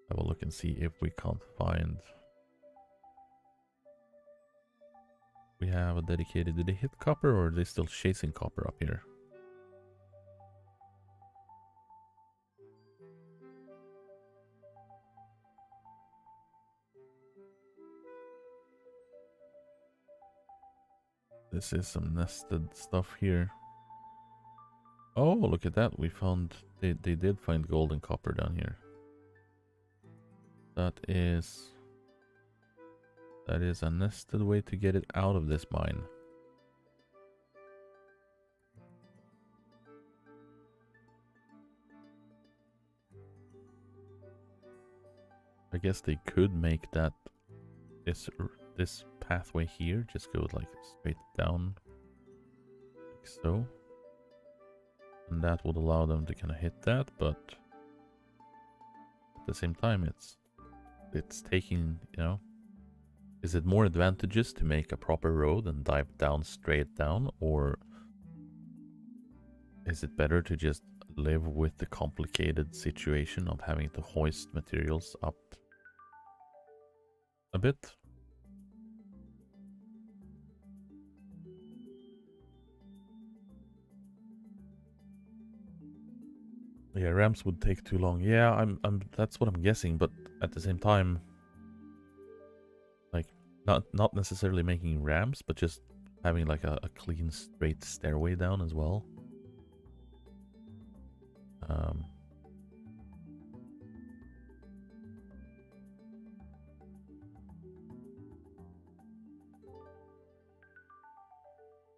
Have a look and see if we can't find. We have a dedicated. Did they hit copper, or are they still chasing copper up here? This is some nested stuff here. Oh, look at that. We found, they did find gold and copper down here. That is a nested way to get it out of this mine. I guess they could make that this pathway here just go like straight down, like so, and that would allow them to kind of hit that. But at the same time, it's taking, you know, is it more advantageous to make a proper road and dive down straight down, or is it better to just live with the complicated situation of having to hoist materials up a bit? Yeah, ramps would take too long. Yeah, I'm that's what I'm guessing, but at the same time, like not necessarily making ramps, but just having like a clean straight stairway down as well.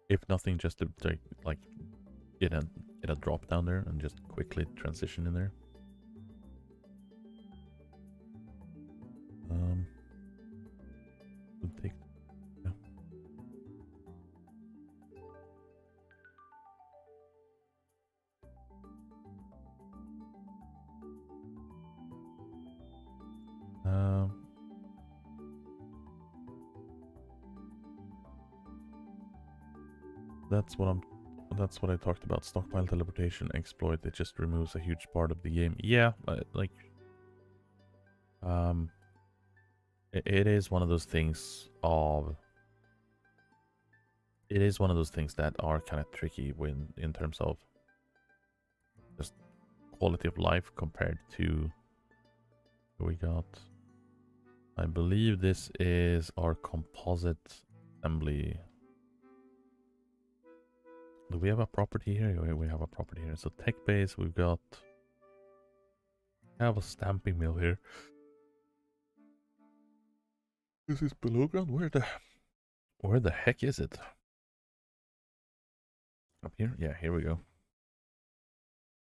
If nothing, just to like get a drop down there and just quickly transition in there. Would take, yeah. That's what I talked about. Stockpile teleportation exploit. It just removes a huge part of the game. Yeah, like Um, it is one of those things of. It is one of those things that are kind of tricky when in terms of just quality of life compared to what we got. I believe this is our composite assembly. Do we have a property here? We have a property here. So tech base, we've got. I have a stamping mill here. This is below ground. Where the heck is it? Up here? Yeah, here we go.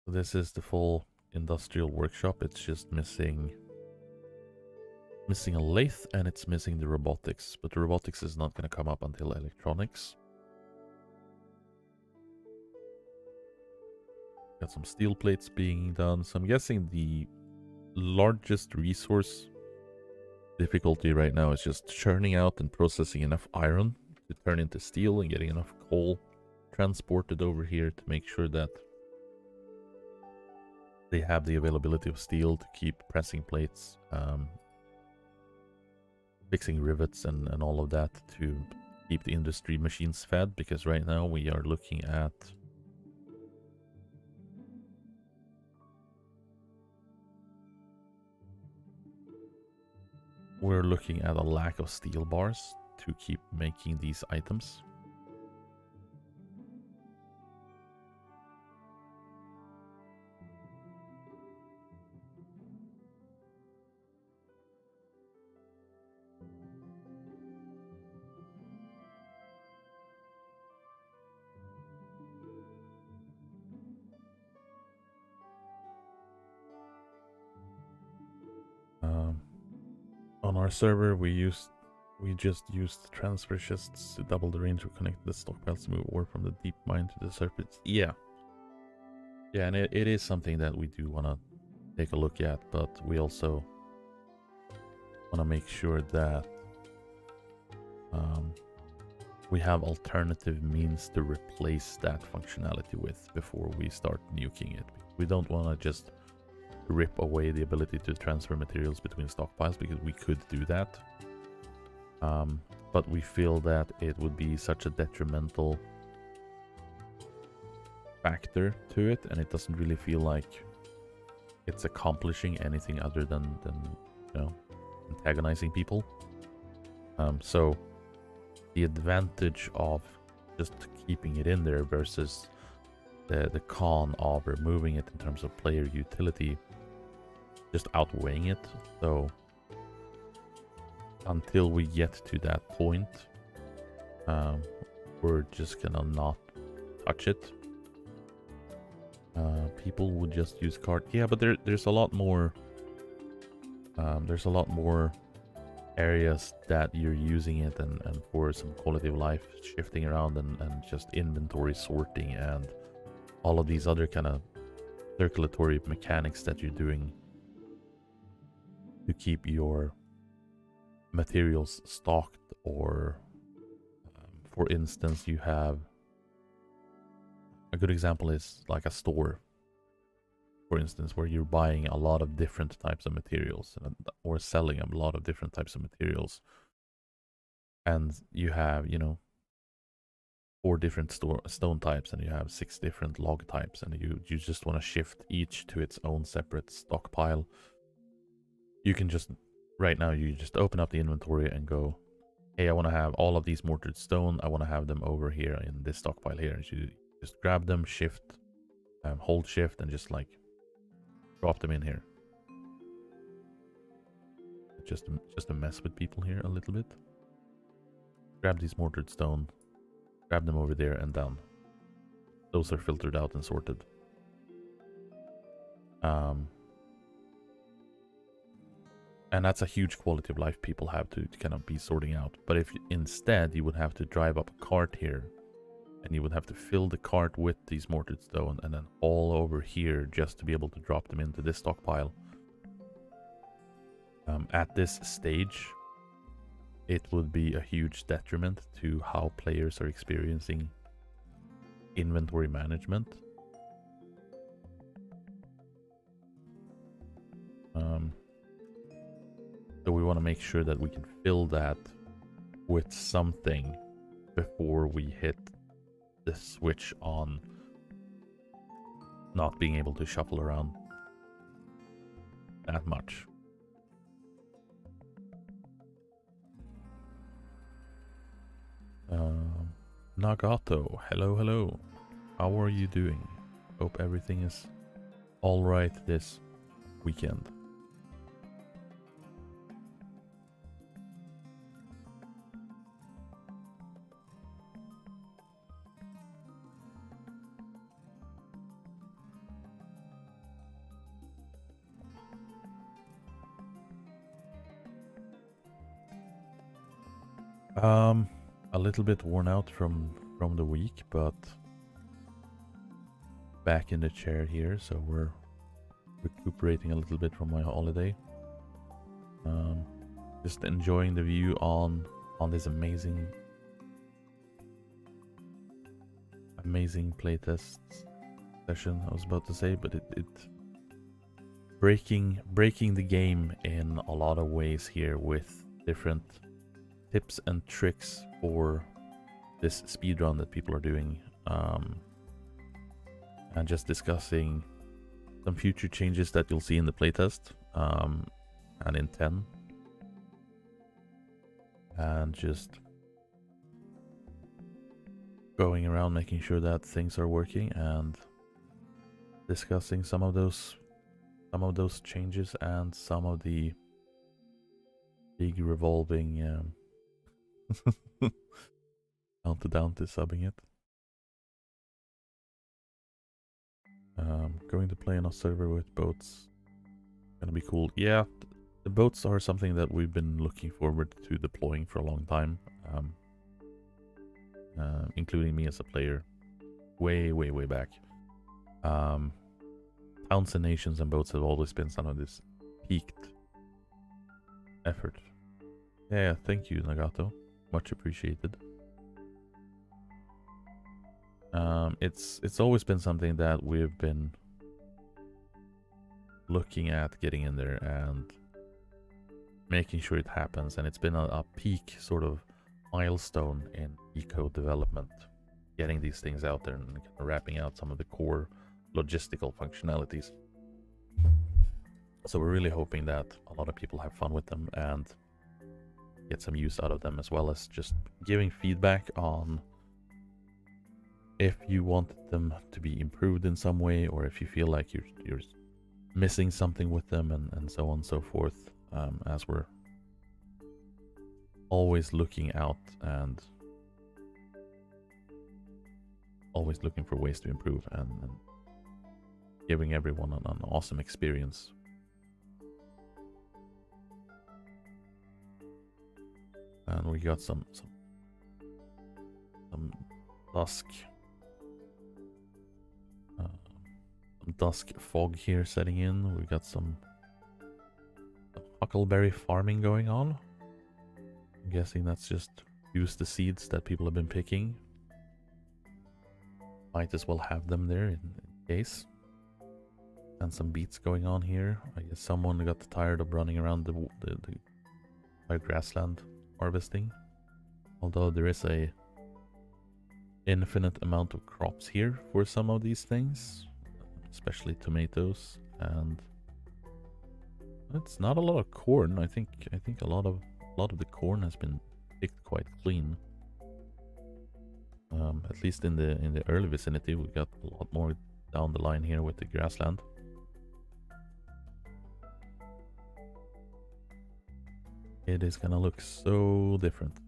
So this is the full industrial workshop. It's just missing a lathe, and it's missing the robotics. But the robotics is not going to come up until electronics. Got some steel plates being done. So I'm guessing the largest resource difficulty right now is just churning out and processing enough iron to turn into steel and getting enough coal transported over here to make sure that they have the availability of steel to keep pressing plates, fixing rivets and all of that to keep the industry machines fed, because right now we are looking at a lack of steel bars to keep making these items. On our server, we just used transfer chests to double the range of connect the stockpiles to move ore from the deep mine to the surface. Yeah, and it is something that we do want to take a look at, but we also want to make sure that we have alternative means to replace that functionality with before we start nuking it. We don't want to just rip away the ability to transfer materials between stockpiles, because we could do that. But we feel that it would be such a detrimental factor to it, and it doesn't really feel like it's accomplishing anything other than you know, antagonizing people. So the advantage of just keeping it in there versus the con of removing it in terms of player utility just outweighing it. So until we get to that point, we're just gonna not touch it. People would just use cart. Yeah, but there's a lot more. There's a lot more areas that you're using it, and for some quality of life shifting around, and just inventory sorting and all of these other kind of circulatory mechanics that you're doing to keep your materials stocked. Or for instance, you have a good example is like a store, for instance, where you're buying a lot of different types of materials or selling a lot of different types of materials, and you have, you know, 4 different stone types, and you have 6 different log types, and you just want to shift each to its own separate stockpile. You can just, right now, you just open up the inventory and go, hey, I want to have all of these mortared stone, I want to have them over here in this stockpile here. And you just grab them, shift, hold shift, and just like drop them in here. Just to mess with people here a little bit. Grab these mortared stone, grab them over there and down. Those are filtered out and sorted. And that's a huge quality of life people have to kind of be sorting out. But if instead you would have to drive up a cart here, and you would have to fill the cart with these mortared stone and then all over here just to be able to drop them into this stockpile. At this stage, it would be a huge detriment to how players are experiencing inventory management. want to make sure that we can fill that with something before we hit the switch on not being able to shuffle around that much. Nagato, hello. How are you doing? Hope everything is all right this weekend. A little bit worn out from the week, but back in the chair here, so we're recuperating a little bit from my holiday. Just enjoying the view on this amazing playtest session, I was about to say, but it breaking the game in a lot of ways here with different tips and tricks for this speedrun that people are doing, and just discussing some future changes that you'll see in the playtest and in 10, and just going around making sure that things are working and discussing some of those changes and some of the big revolving down to subbing it. Going to play on a server with boats, gonna be cool. Yeah, the boats are something that we've been looking forward to deploying for a long time, including me as a player way back. Towns and nations and boats have always been some of this peaked effort. Yeah, thank you, Nagato. Much appreciated. It's always been something that we've been looking at getting in there and making sure it happens, and it's been a peak sort of milestone in eco development, getting these things out there and kind of wrapping out some of the core logistical functionalities. So we're really hoping that a lot of people have fun with them and get some use out of them, as well as just giving feedback on if you want them to be improved in some way, or if you feel like you're missing something with them, and so on and so forth, as we're always looking out and always looking for ways to improve and giving everyone an awesome experience. And we got some dusk fog here setting in. We got some huckleberry farming going on. I'm guessing that's just use the seeds that people have been picking. Might as well have them there in case. And some beets going on here. I guess someone got tired of running around the grassland harvesting. Although there is a infinite amount of crops here for some of these things, especially tomatoes, and it's not a lot of corn. I think a lot of the corn has been picked quite clean. At least in the early vicinity. We got a lot more down the line here with the grassland. It is gonna look so different.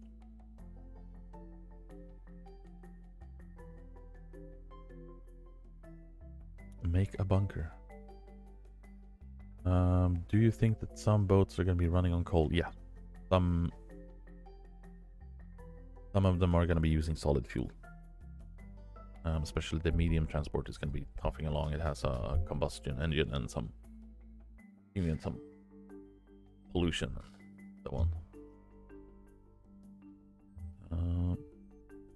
Make a bunker. Do you think that some boats are gonna be running on coal? Yeah. Some of them are gonna be using solid fuel. Especially the medium transport is gonna be puffing along. It has a combustion engine and even some pollution and so on. I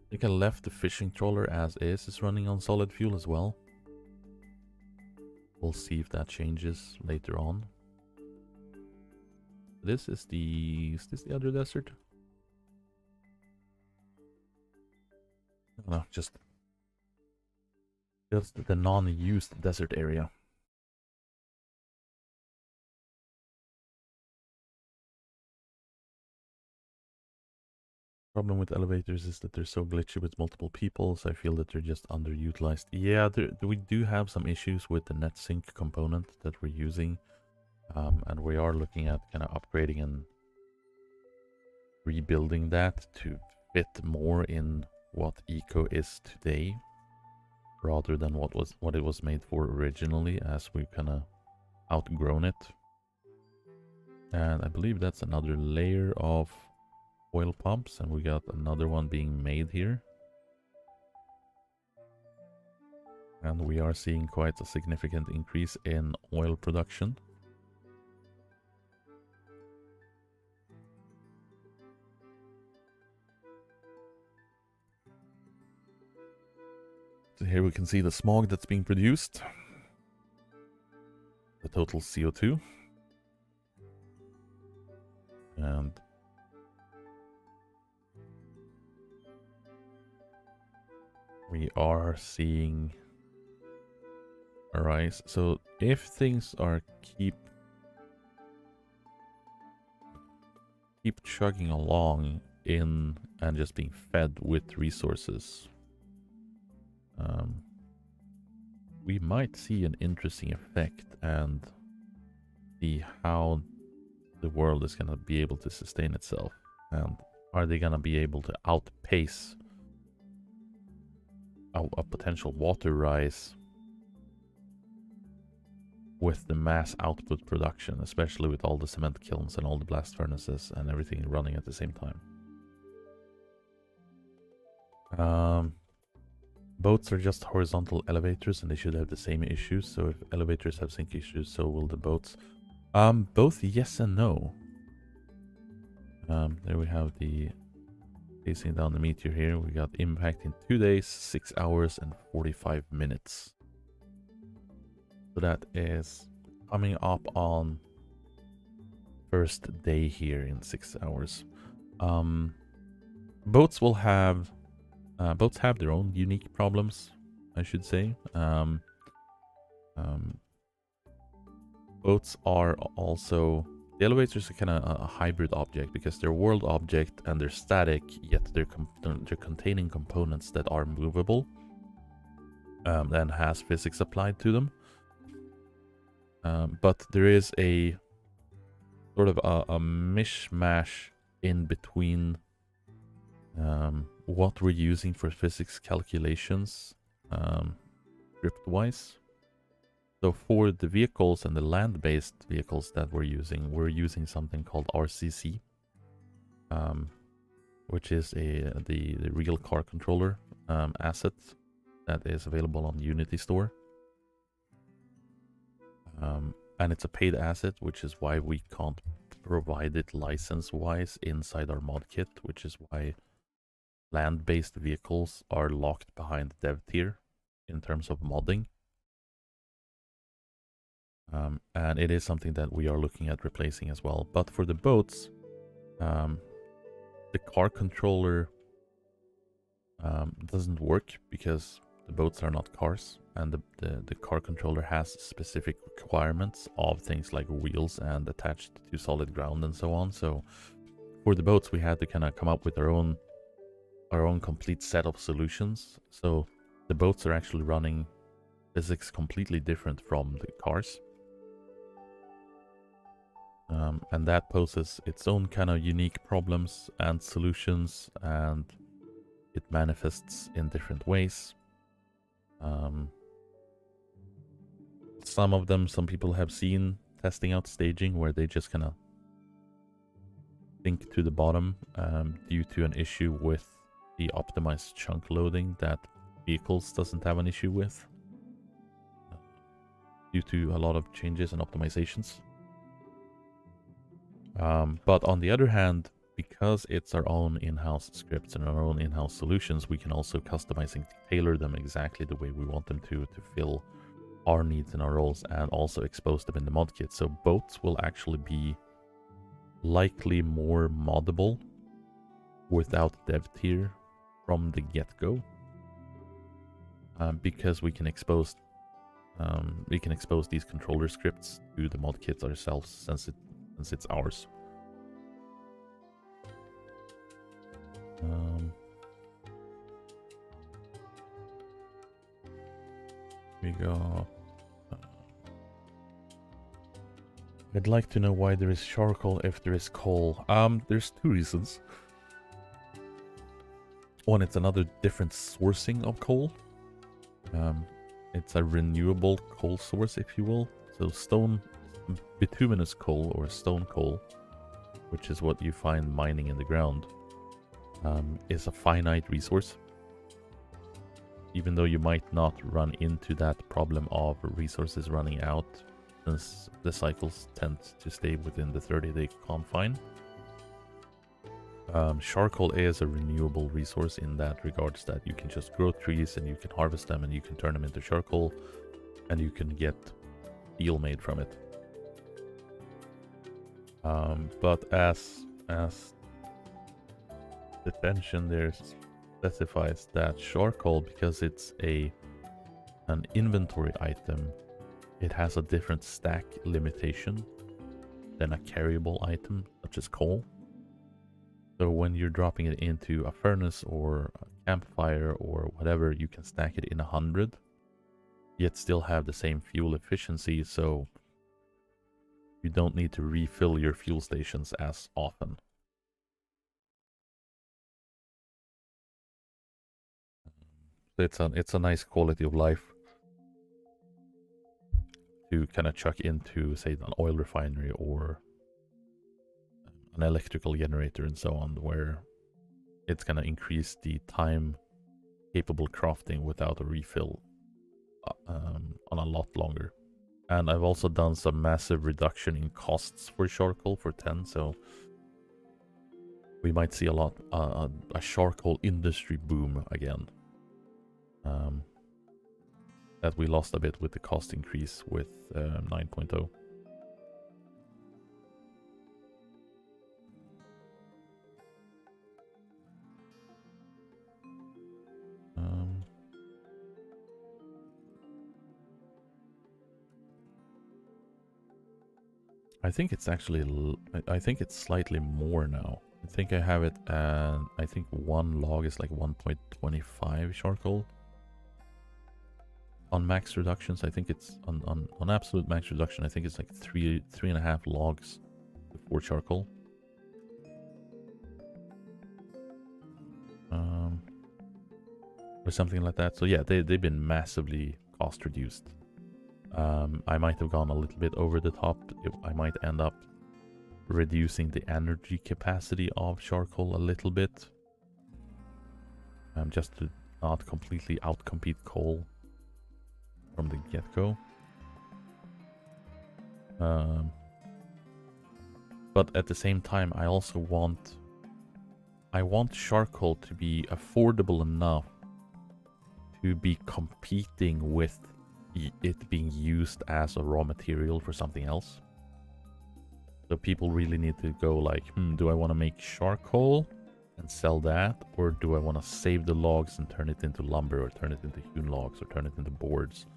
think I left the fishing trawler as is. It's running on solid fuel as well. We'll see if that changes later on. This is is this the other desert? No, just the non-used desert area. Problem with elevators is that they're so glitchy with multiple people, so I feel that they're just underutilized. Yeah, we do have some issues with the net sync component that we're using, and we are looking at kind of upgrading and rebuilding that to fit more in what eco is today, rather than what it was made for originally, as we've kind of outgrown it. And I believe that's another layer of oil pumps, and we got another one being made here. And we are seeing quite a significant increase in oil production. So here we can see the smog that's being produced, the total CO2, and we are seeing a rise. So if things are keep chugging along in and just being fed with resources, we might see an interesting effect and see how the world is going to be able to sustain itself, and are they going to be able to outpace a potential water rise with the mass output production, especially with all the cement kilns and all the blast furnaces and everything running at the same time. Boats are just horizontal elevators and they should have the same issues. So if elevators have sync issues, so will the boats. Both yes and no. There we have the chasing down the meteor here. We got impact in 2 days, 6 hours and 45 minutes. So that is coming up on first day here in 6 hours. Boats will have boats have their own unique problems, I should say. Boats are also, the elevators are kind of a hybrid object because they're world object and they're static, yet they're containing components that are movable and has physics applied to them. But there is a sort of a mishmash in between what we're using for physics calculations, script-wise. So for the vehicles and the land-based vehicles that we're using something called RCC, which is the real car controller asset that is available on Unity Store. And it's a paid asset, which is why we can't provide it license-wise inside our mod kit, which is why land-based vehicles are locked behind dev tier in terms of modding. And it is something that we are looking at replacing as well. But for the boats, the car controller doesn't work because the boats are not cars, and the car controller has specific requirements of things like wheels and attached to solid ground and so on. So for the boats, we had to kind of come up with our own complete set of solutions. So the boats are actually running physics completely different from the cars. And that poses its own kind of unique problems and solutions, and it manifests in different ways. Some people have seen testing out staging where they just kind of sink to the bottom due to an issue with the optimized chunk loading that vehicles doesn't have an issue with due to a lot of changes and optimizations. But on the other hand, because it's our own in-house scripts and our own in-house solutions, we can also customize and tailor them exactly the way we want them to fill our needs and our roles, and also expose them in the mod kit. So boats will actually be likely more moddable without dev tier from the get-go, because we can expose these controller scripts to the mod kits ourselves since it's ours. We go. I'd like to know why there is charcoal if there is coal. There's two reasons. One, it's another different sourcing of coal. It's a renewable coal source, if you will. So bituminous coal or stone coal, which is what you find mining in the ground, is a finite resource. Even though you might not run into that problem of resources running out, since the cycles tend to stay within the 30-day confine. Charcoal is a renewable resource in that regards, that you can just grow trees and you can harvest them and you can turn them into charcoal and you can get steel made from it. But as detention there specifies that charcoal, because it's an inventory item, it has a different stack limitation than a carryable item such as coal. So when you're dropping it into a furnace or a campfire or whatever, you can stack it in 100, yet still have the same fuel efficiency, so you don't need to refill your fuel stations as often. It's a nice quality of life to kind of chuck into, say, an oil refinery or an electrical generator and so on, where it's going to increase the time capable crafting without a refill on a lot longer. And I've also done some massive reduction in costs for charcoal for 10, so we might see a charcoal industry boom again. That we lost a bit with the cost increase with 9.0. I think it's actually, I think it's slightly more now. I think I have it, and I think one log is like 1.25 charcoal. On max reductions, I think it's on absolute max reduction, I think it's like 3.5 logs for charcoal. Or something like that. So yeah, they've been massively cost reduced. I might have gone a little bit over the top. I might end up reducing the energy capacity of charcoal a little bit. Just to not completely outcompete coal from the get-go. But at the same time, I also want charcoal to be affordable enough to be competing with it being used as a raw material for something else. So people really need to go like, do I want to make charcoal and sell that, or do I want to save the logs and turn it into lumber, or turn it into hewn logs, or turn it into boards?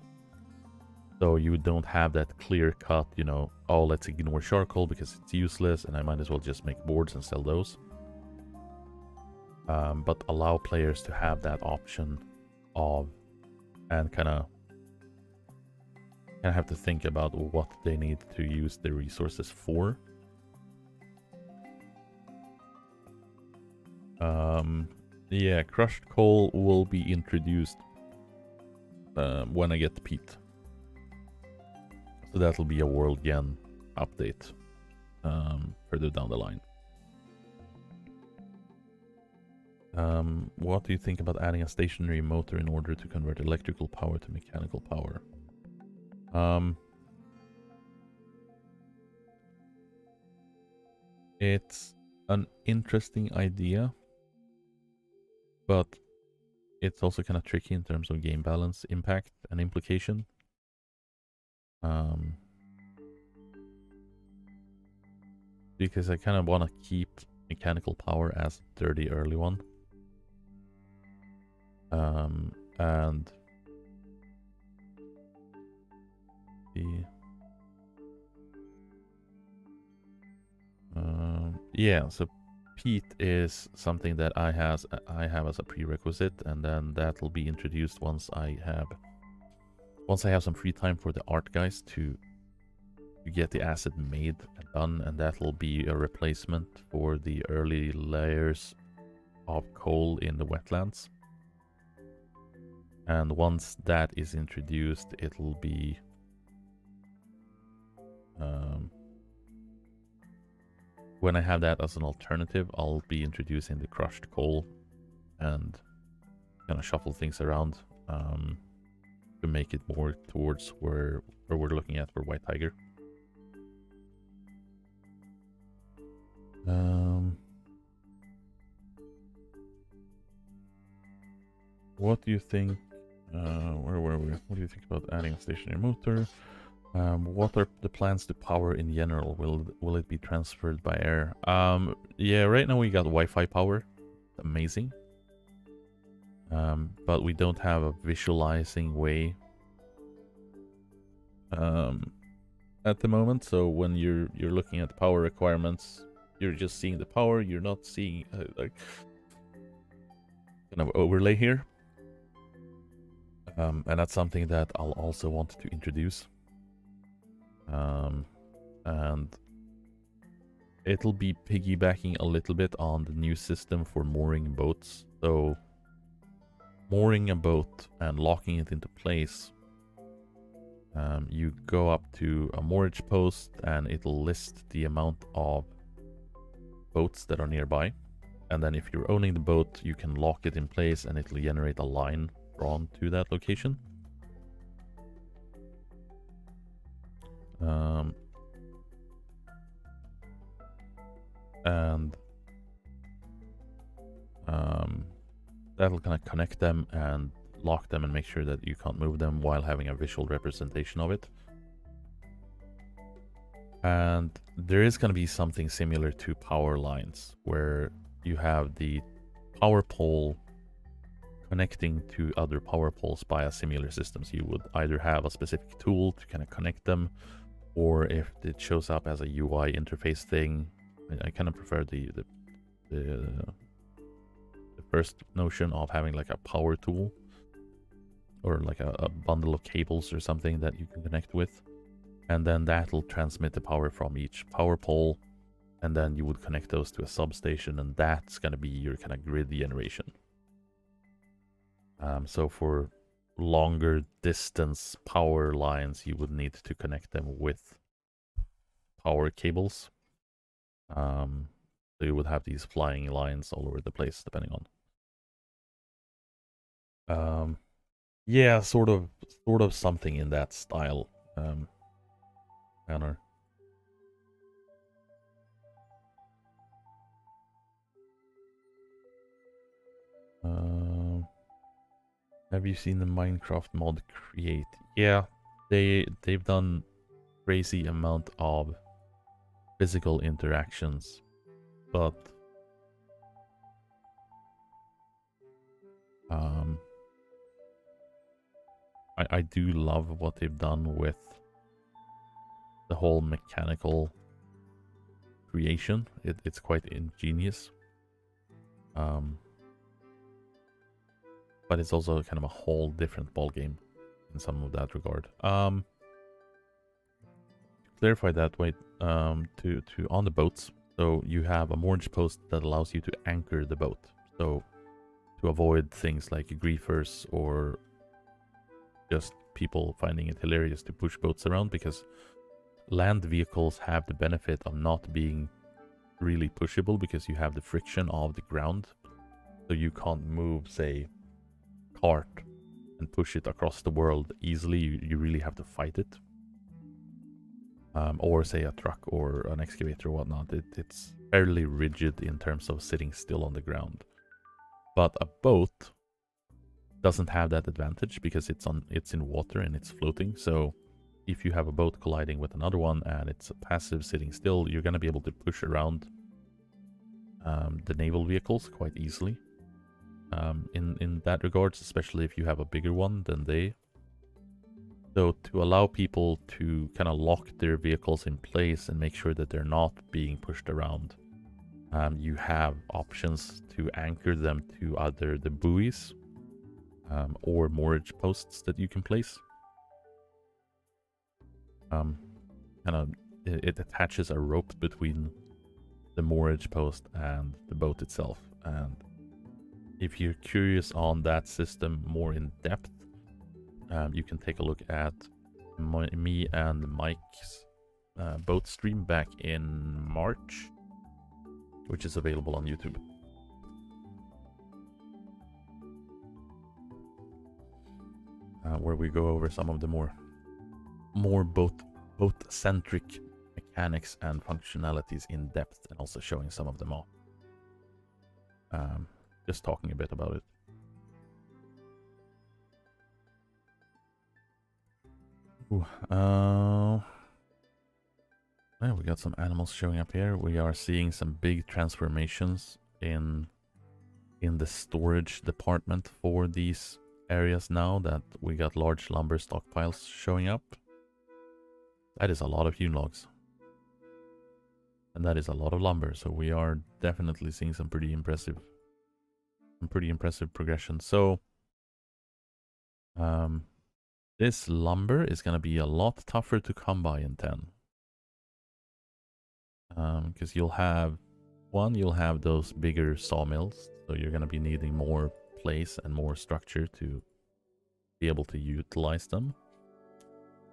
So you don't have that clear cut, you know, oh, let's ignore charcoal because it's useless and I might as well just make boards and sell those. But allow players to have that option of, and kind of have to think about what they need to use the resources for. Yeah, crushed coal will be introduced when I get the peat. So that'll be a World Gen update further down the line. What do you think about adding a stationary motor in order to convert electrical power to mechanical power? It's an interesting idea, but it's also kind of tricky in terms of game balance impact and implication. because I kind of want to keep mechanical power as a dirty early one. And the yeah, so peat is something that I have as a prerequisite, and then that will be introduced once I have some free time for the art guys to get the acid made and done, and that will be a replacement for the early layers of coal in the wetlands. And once that is introduced, it'll be when I have that as an alternative, I'll be introducing the crushed coal and kind of shuffle things around to make it more towards where we're looking at for White Tiger. What do you think? Where were we? What do you think about adding a stationary motor? What are the plans to power in general? Will it be transferred by air? Yeah, right now we got Wi-Fi power. Amazing. But we don't have a visualizing way at the moment. So when you're looking at the power requirements, you're just seeing the power. You're not seeing like kind of overlay here. And that's something that I'll also want to introduce. And it'll be piggybacking a little bit on the new system for mooring boats. So mooring a boat and locking it into place, you go up to a moorage post and it'll list the amount of boats that are nearby. And then if you're owning the boat, you can lock it in place and it'll generate a line drawn to that location. And that'll kind of connect them and lock them and make sure that you can't move them while having a visual representation of it. And there is going to be something similar to power lines where you have the power pole connecting to other power poles by a similar system. So you would either have a specific tool to kind of connect them, or if it shows up as a UI interface thing, I kind of prefer the first notion of having like a power tool or like a bundle of cables or something that you can connect with, and then that'll transmit the power from each power pole, and then you would connect those to a substation, and that's going to be your kind of grid generation. So for longer distance power lines, you would need to connect them with power cables. So you would have these flying lines all over the place, depending on. Yeah, sort of something in that style manner. Have you seen the Minecraft mod Create? Yeah, they've done crazy amount of physical interactions, but I do love what they've done with the whole mechanical creation. It's quite ingenious. But it's also kind of a whole different ballgame in some of that regard. To clarify that, wait, to on the boats, so you have a moorage post that allows you to anchor the boat. So to avoid things like griefers or just people finding it hilarious to push boats around, because land vehicles have the benefit of not being really pushable because you have the friction of the ground. So you can't move, say, cart and push it across the world easily. You really have to fight it. Or say a truck or an excavator or whatnot. It's fairly rigid in terms of sitting still on the ground. But a boat doesn't have that advantage because it's in water and it's floating. So if you have a boat colliding with another one and it's a passive sitting still, you're going to be able to push around the naval vehicles quite easily. In that regards, especially if you have a bigger one than they. So to allow people to kind of lock their vehicles in place and make sure that they're not being pushed around, you have options to anchor them to either the buoys or moorage posts that you can place. It attaches a rope between the moorage post and the boat itself. And if you're curious on that system more in depth, you can take a look at me and Mike's boat stream back in March, which is available on YouTube. Where we go over some of the more boat-centric mechanics and functionalities in depth, and also showing some of them off. Just talking a bit about it. Ooh, yeah, we got some animals showing up here. We are seeing some big transformations in the storage department for these areas now that we got large lumber stockpiles showing up. That is a lot of hewn logs. And that is a lot of lumber, so we are definitely seeing some pretty impressive progression. So this lumber is going to be a lot tougher to come by in 10. Because you'll have those bigger sawmills, so you're going to be needing more place and more structure to be able to utilize them.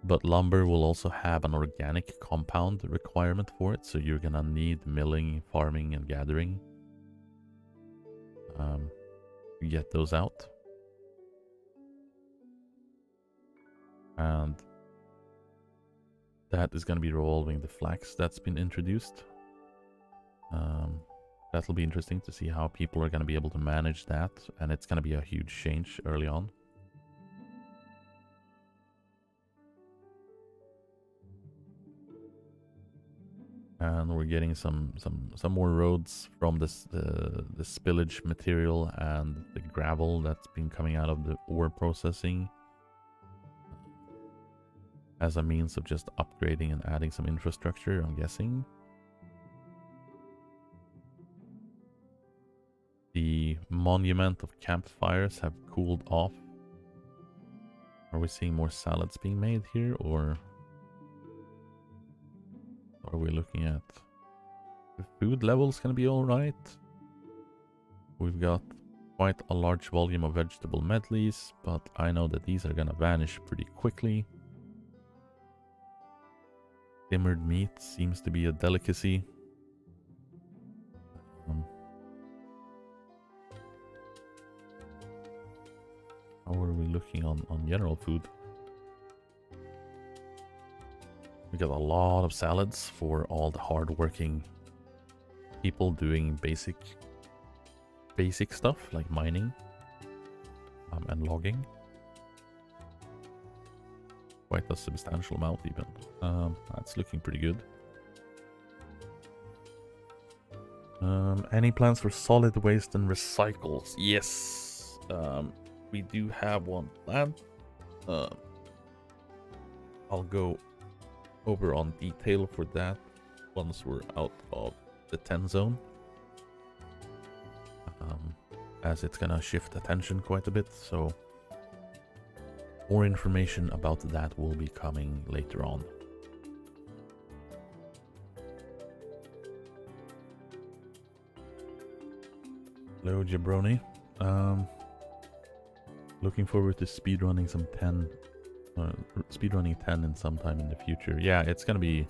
But lumber will also have an organic compound requirement for it, so you're going to need milling, farming, and gathering to get those out. And that is going to be revolving the flax that's been introduced. That'll be interesting to see how people are going to be able to manage that, and it's going to be a huge change early on. And we're getting some more roads from this the spillage material and the gravel that's been coming out of the ore processing as a means of just upgrading and adding some infrastructure, I'm guessing. The monument of campfires have cooled off. Are we seeing more salads being made here, or are we looking at the food levels gonna be alright? We've got quite a large volume of vegetable medleys, but I know that these are gonna vanish pretty quickly. Simmered meat seems to be a delicacy. How are we looking on general food? We got a lot of salads for all the hard-working people doing basic stuff like mining and logging. Quite a substantial amount even. That's looking pretty good. Any plans for solid waste and recycles? Yes. We do have one planned. I'll go over on detail for that once we're out of the 10 zone. As it's gonna shift attention quite a bit, so more information about that will be coming later on. Hello, Jabroni. Looking forward to speedrunning some 10. Speedrunning 10 in some time in the future. Yeah, it's gonna be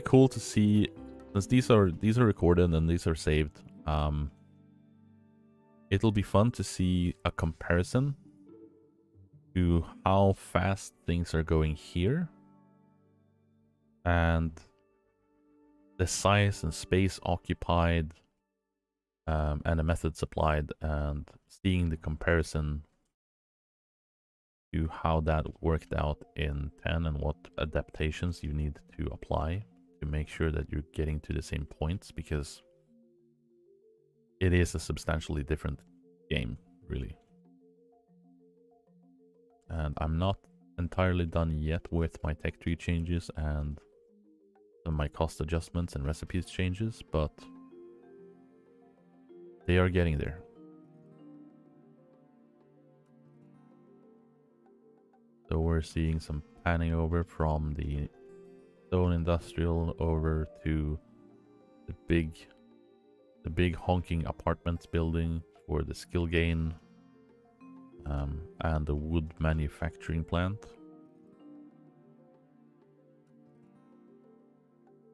cool to see, since these are recorded and these are saved. It'll be fun to see a comparison to how fast things are going here and the size and space occupied and the methods applied, and seeing the comparison to how that worked out in 10 and what adaptations you need to apply to make sure that you're getting to the same points, because it is a substantially different game, really. And I'm not entirely done yet with my tech tree changes and my cost adjustments and recipes changes, but they are getting there. So we're seeing some panning over from the stone industrial over to the big honking apartments building for the skill gain, and the wood manufacturing plant.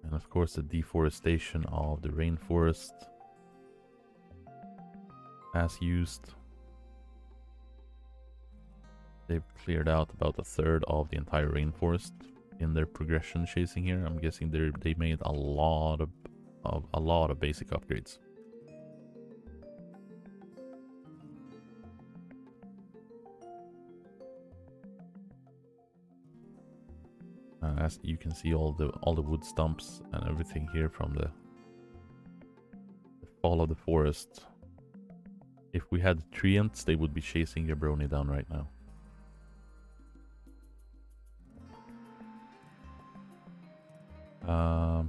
And of course the deforestation of the rainforest as used. They've cleared out about a third of the entire rainforest in their progression chasing here. I'm guessing they made a lot of basic upgrades. As you can see, all the wood stumps and everything here from the fall of the forest. If we had treants, they would be chasing Jabroni down right now.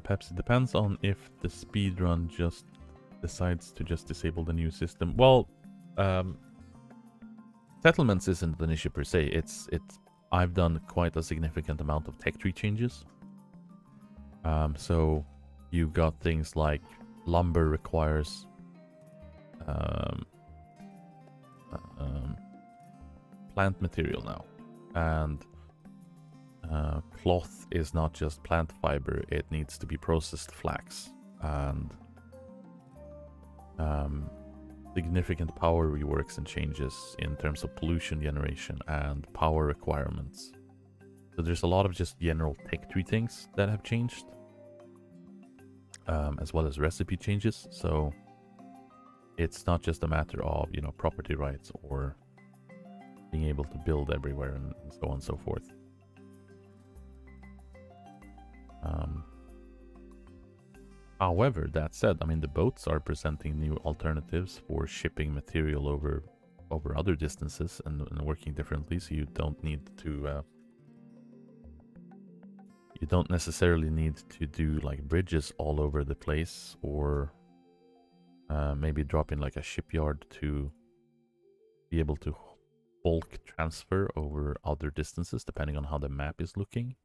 Perhaps it depends on if the speedrun just decides to just disable the new system. Well, settlements isn't an issue per se. It's I've done quite a significant amount of tech tree changes. So you've got things like lumber requires plant material now, and cloth is not just plant fiber, it needs to be processed flax, and significant power reworks and changes in terms of pollution generation and power requirements. So there's a lot of just general tech tree things that have changed, as well as recipe changes. So it's not just a matter of, you know, property rights or being able to build everywhere and so on and so forth. However, that said, I mean, the boats are presenting new alternatives for shipping material over other distances and working differently, so you don't need to you don't necessarily need to do like bridges all over the place, or maybe drop in like a shipyard to be able to bulk transfer over other distances depending on how the map is looking.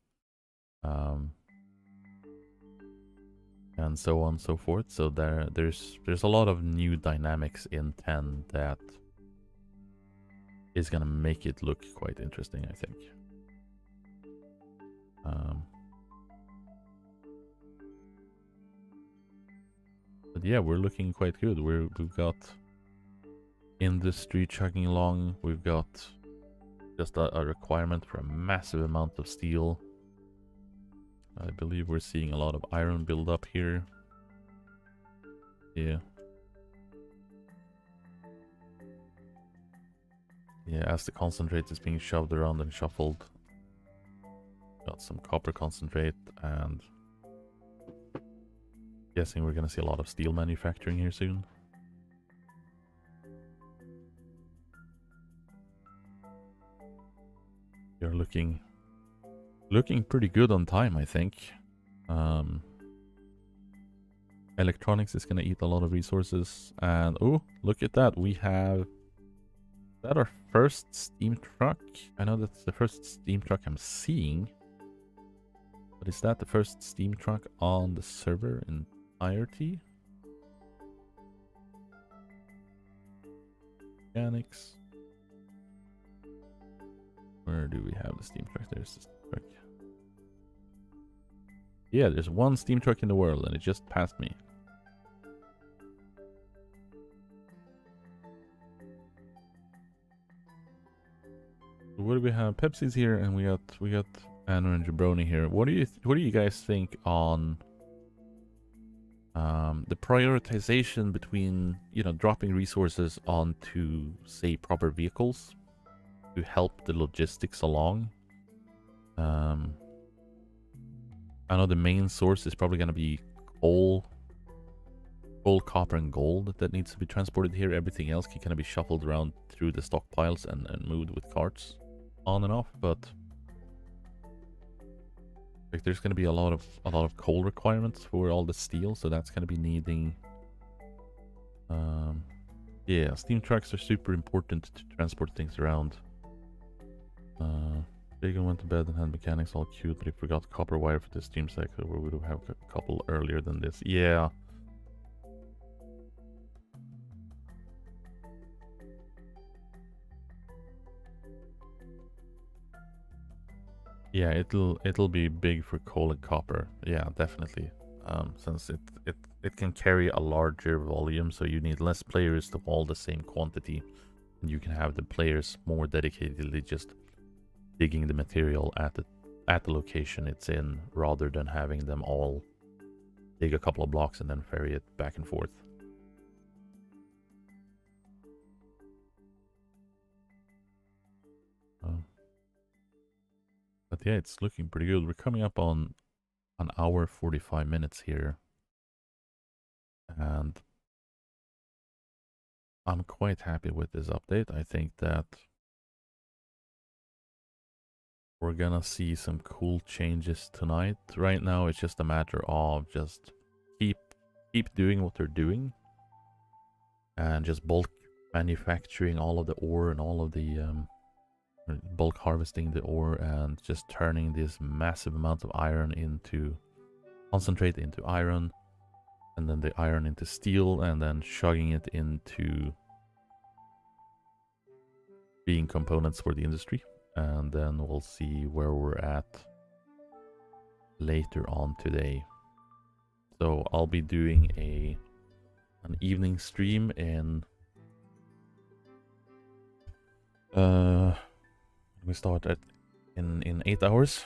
And so on and so forth. So there's a lot of new dynamics in 10 that is gonna make it look quite interesting, I think. But yeah, we're looking quite good. We've got industry chugging along. We've got just a requirement for a massive amount of steel. I believe we're seeing a lot of iron build up here. Yeah. Yeah, as the concentrate is being shoved around and shuffled. Got some copper concentrate, and guessing we're gonna see a lot of steel manufacturing here soon. You're looking pretty good on time, I think. Electronics is gonna eat a lot of resources, and oh, look at that, we have... Is that our first steam truck? I know that's the first steam truck I'm seeing, but is that the first steam truck on the server entirety? Mechanics. Where do we have the steam truck? There's the steam truck. Yeah, there's one steam truck in the world, and it just passed me. So what do we have? Pepsi's here, and we got Anna and Jabroni here. What do you guys think on the prioritization between, you know, dropping resources onto, say, proper vehicles to help the logistics along. I know the main source is probably going to be coal, copper, and gold that needs to be transported here. Everything else can kind of be shuffled around through the stockpiles and moved with carts on and off. But like, there's going to be a lot of coal requirements for all the steel, so that's going to be needing. Yeah, steam trucks are super important to transport things around. Bacon went to bed and had mechanics all cute, but he forgot copper wire for the stream cycle. We would have a couple earlier than this. Yeah. Yeah, it'll be big for coal and copper. Yeah, definitely. Since it can carry a larger volume, so you need less players to haul the same quantity, and you can have the players more dedicatedly just digging the material at the location it's in, rather than having them all dig a couple of blocks and then ferry it back and forth. But yeah, it's looking pretty good. We're coming up on an hour 45 minutes here, and I'm quite happy with this update. I think that we're gonna see some cool changes tonight. Right now it's just a matter of just keep doing what they're doing and just bulk manufacturing all of the ore and all of the bulk harvesting the ore and just turning this massive amount of iron into concentrate into iron, and then the iron into steel, and then chugging it into being components for the industry. And then we'll see where we're at later on today. So I'll be doing an evening stream in we start at in 8 hours.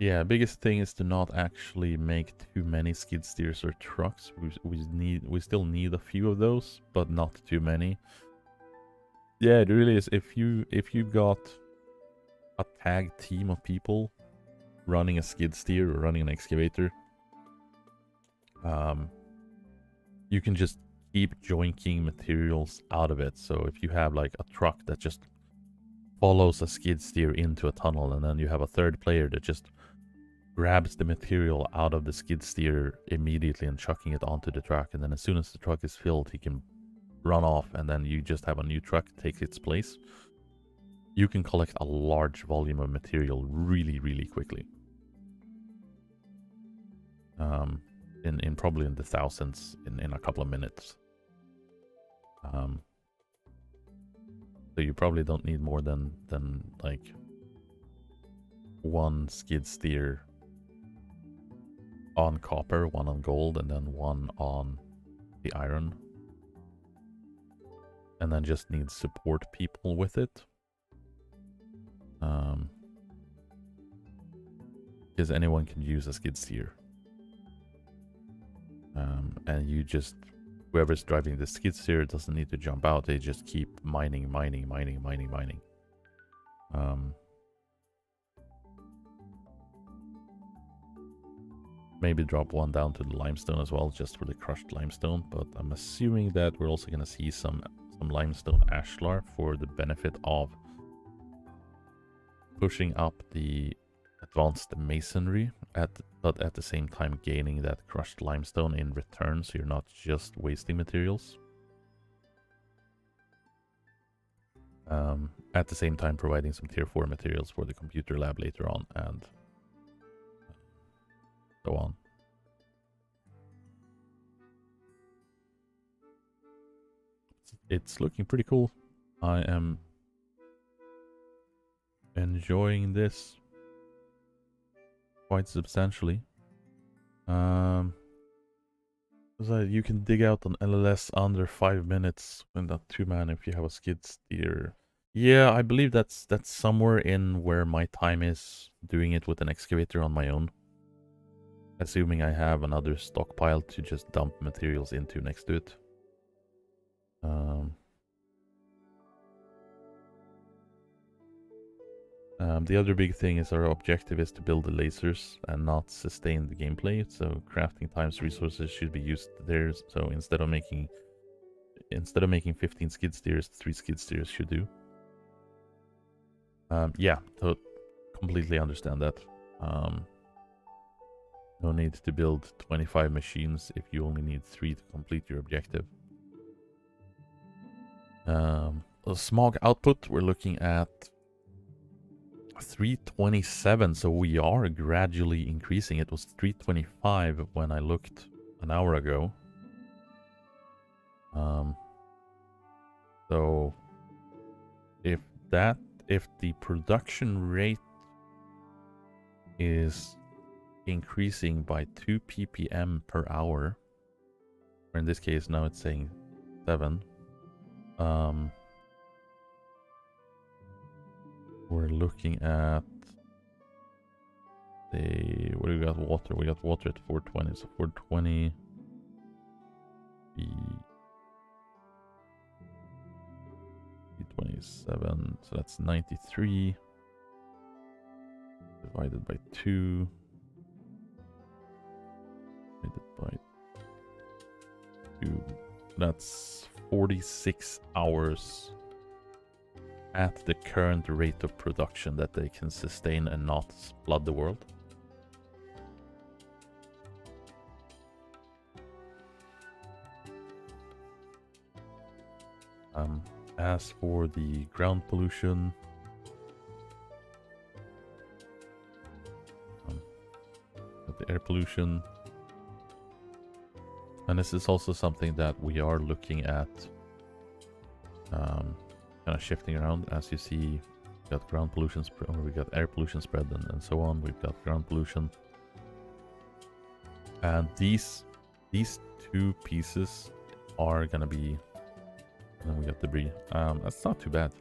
Yeah, biggest thing is to not actually make too many skid steers or trucks. We still need a few of those, but not too many. Yeah, it really is. If you've got a tag team of people running a skid steer or running an excavator, you can just keep joinking materials out of it. So if you have like a truck that just follows a skid steer into a tunnel, and then you have a third player that just grabs the material out of the skid steer immediately and chucking it onto the truck, and then as soon as the truck is filled, he can run off, and then you just have a new truck take its place. You can collect a large volume of material really, really quickly. In probably in the thousands in a couple of minutes. So you probably don't need more than like one skid steer on copper, one on gold, and then one on the iron. And then just need support people with it. Because anyone can use a skid steer. And you just, whoever's driving the skid steer doesn't need to jump out. They just keep mining. Maybe drop one down to the limestone as well, just for the crushed limestone. But I'm assuming that we're also going to see some limestone ashlar for the benefit of pushing up the advanced masonry, but at the same time gaining that crushed limestone in return, so you're not just wasting materials. At the same time providing some tier 4 materials for the computer lab later on, and so on. It's looking pretty cool. I am enjoying this quite substantially. You can dig out an LLS under 5 minutes in that 2-man if you have a skid steer. Yeah, I believe that's somewhere in where my time is doing it with an excavator on my own. Assuming I have another stockpile to just dump materials into next to it. The other big thing is our objective is to build the lasers and not sustain the gameplay. So crafting times resources should be used there. So instead of making 15 skid steers, 3 skid steers should do. Yeah, so completely understand that. No need to build 25 machines if you only need 3 to complete your objective. The smog output, we're looking at 327, so we are gradually increasing. It was 325 when I looked an hour ago. So if the production rate is increasing by 2 ppm per hour, or in this case now it's saying 7, we're looking at what do we got? Water. We got water at 420, so 420 be 27, so that's 93 divided by 2 divided by 2. That's 46 hours at the current rate of production that they can sustain and not flood the world. As for the ground pollution, the air pollution, and this is also something that we are looking at, kind of shifting around. As you see, we got ground pollution, we got air pollution spread, and so on. We've got ground pollution, and these 2 pieces are gonna be. And then we got debris. That's not too bad.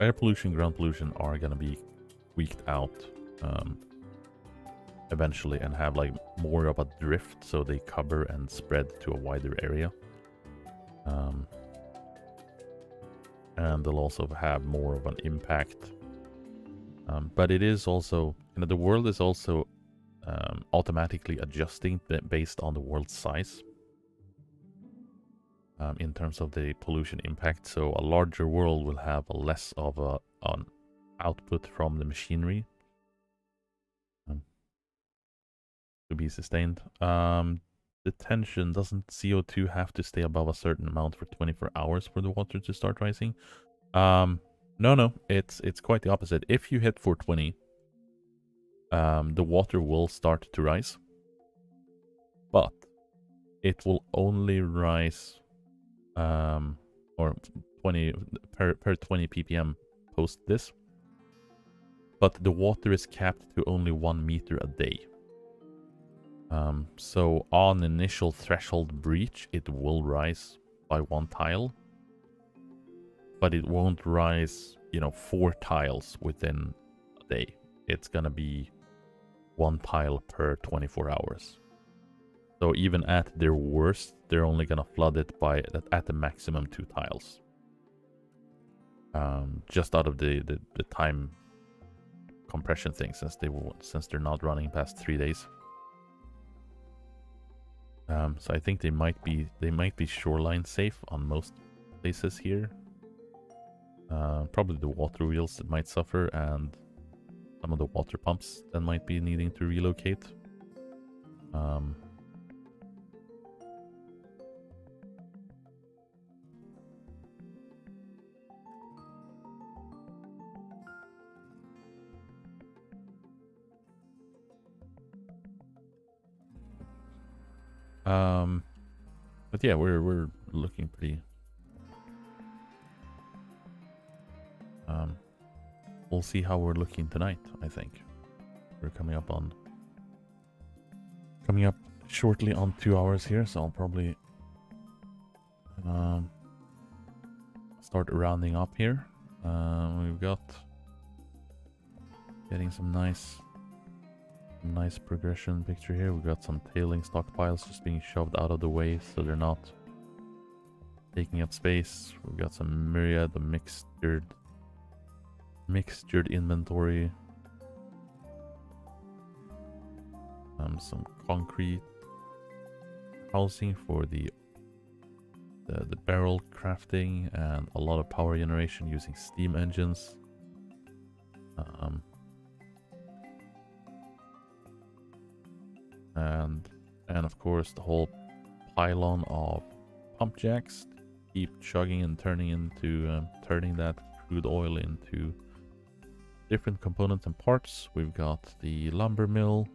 Air pollution, ground pollution are gonna be tweaked out eventually and have like more of a drift, so they cover and spread to a wider area. And they'll also have more of an impact. But it is also, the world is also automatically adjusting based on the world's size in terms of the pollution impact. So a larger world will have less of an output from the machinery to be sustained. Detention, doesn't CO2 have to stay above a certain amount for 24 hours for the water to start rising? No, it's quite the opposite. If you hit 420, the water will start to rise, but it will only rise or 20 per 20 ppm post this, but the water is capped to only 1 meter a day. So on initial threshold breach, it will rise by 1 tile, but it won't rise, 4 tiles within a day. It's gonna be 1 tile per 24 hours. So even at their worst, they're only gonna flood it by at the maximum 2 tiles. Just out of the time compression thing, since they're not running past 3 days. So I think they might be shoreline safe on most places here. Probably the water wheels that might suffer, and some of the water pumps that might be needing to relocate. But yeah, we're looking pretty. We'll see how we're looking tonight. I think we're coming up shortly on 2 hours here, so I'll probably start rounding up here. We've got getting some nice Nice progression picture here. We've got some tailing stockpiles just being shoved out of the way so they're not taking up space. We've got some myriad of mixtured inventory. Some concrete housing for the barrel crafting, and a lot of power generation using steam engines. And of course the whole pylon of pump jacks to keep chugging and turning that crude oil into different components and parts. We've got the lumber mill.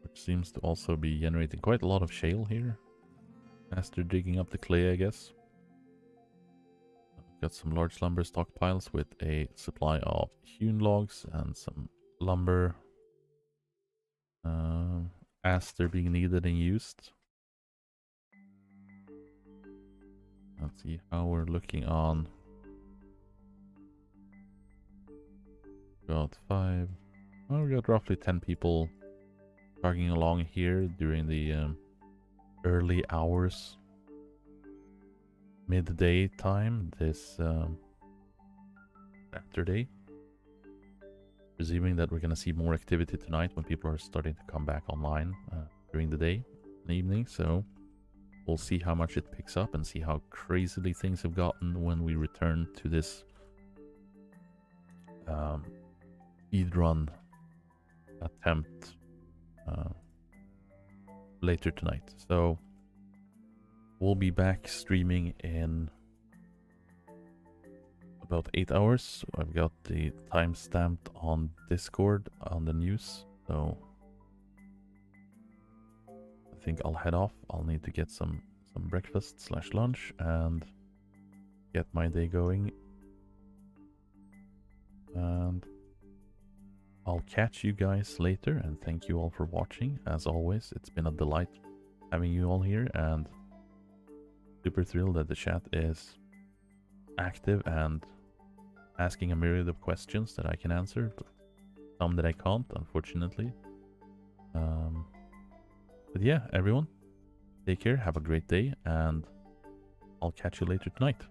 Which seems to also be generating quite a lot of shale here. As they're digging up the clay, I guess. Got some large lumber stockpiles with a supply of hewn logs and some lumber as they're being needed and used. Let's see how we're looking on. Got 5. Oh, we got roughly 10 people chugging along here during the early hours. Midday time this Saturday. Presuming that we're going to see more activity tonight when people are starting to come back online during the day and evening. So we'll see how much it picks up and see how crazily things have gotten when we return to this speedrun attempt later tonight. So we'll be back streaming in about 8 hours. I've got the time stamped on Discord on the news, so I think I'll head off. I'll need to get some breakfast / lunch and get my day going. And I'll catch you guys later, and thank you all for watching. As always, it's been a delight having you all here, and super thrilled that the chat is active and asking a myriad of questions that I can answer, but some that I can't, unfortunately. But yeah, everyone, take care, have a great day, and I'll catch you later tonight.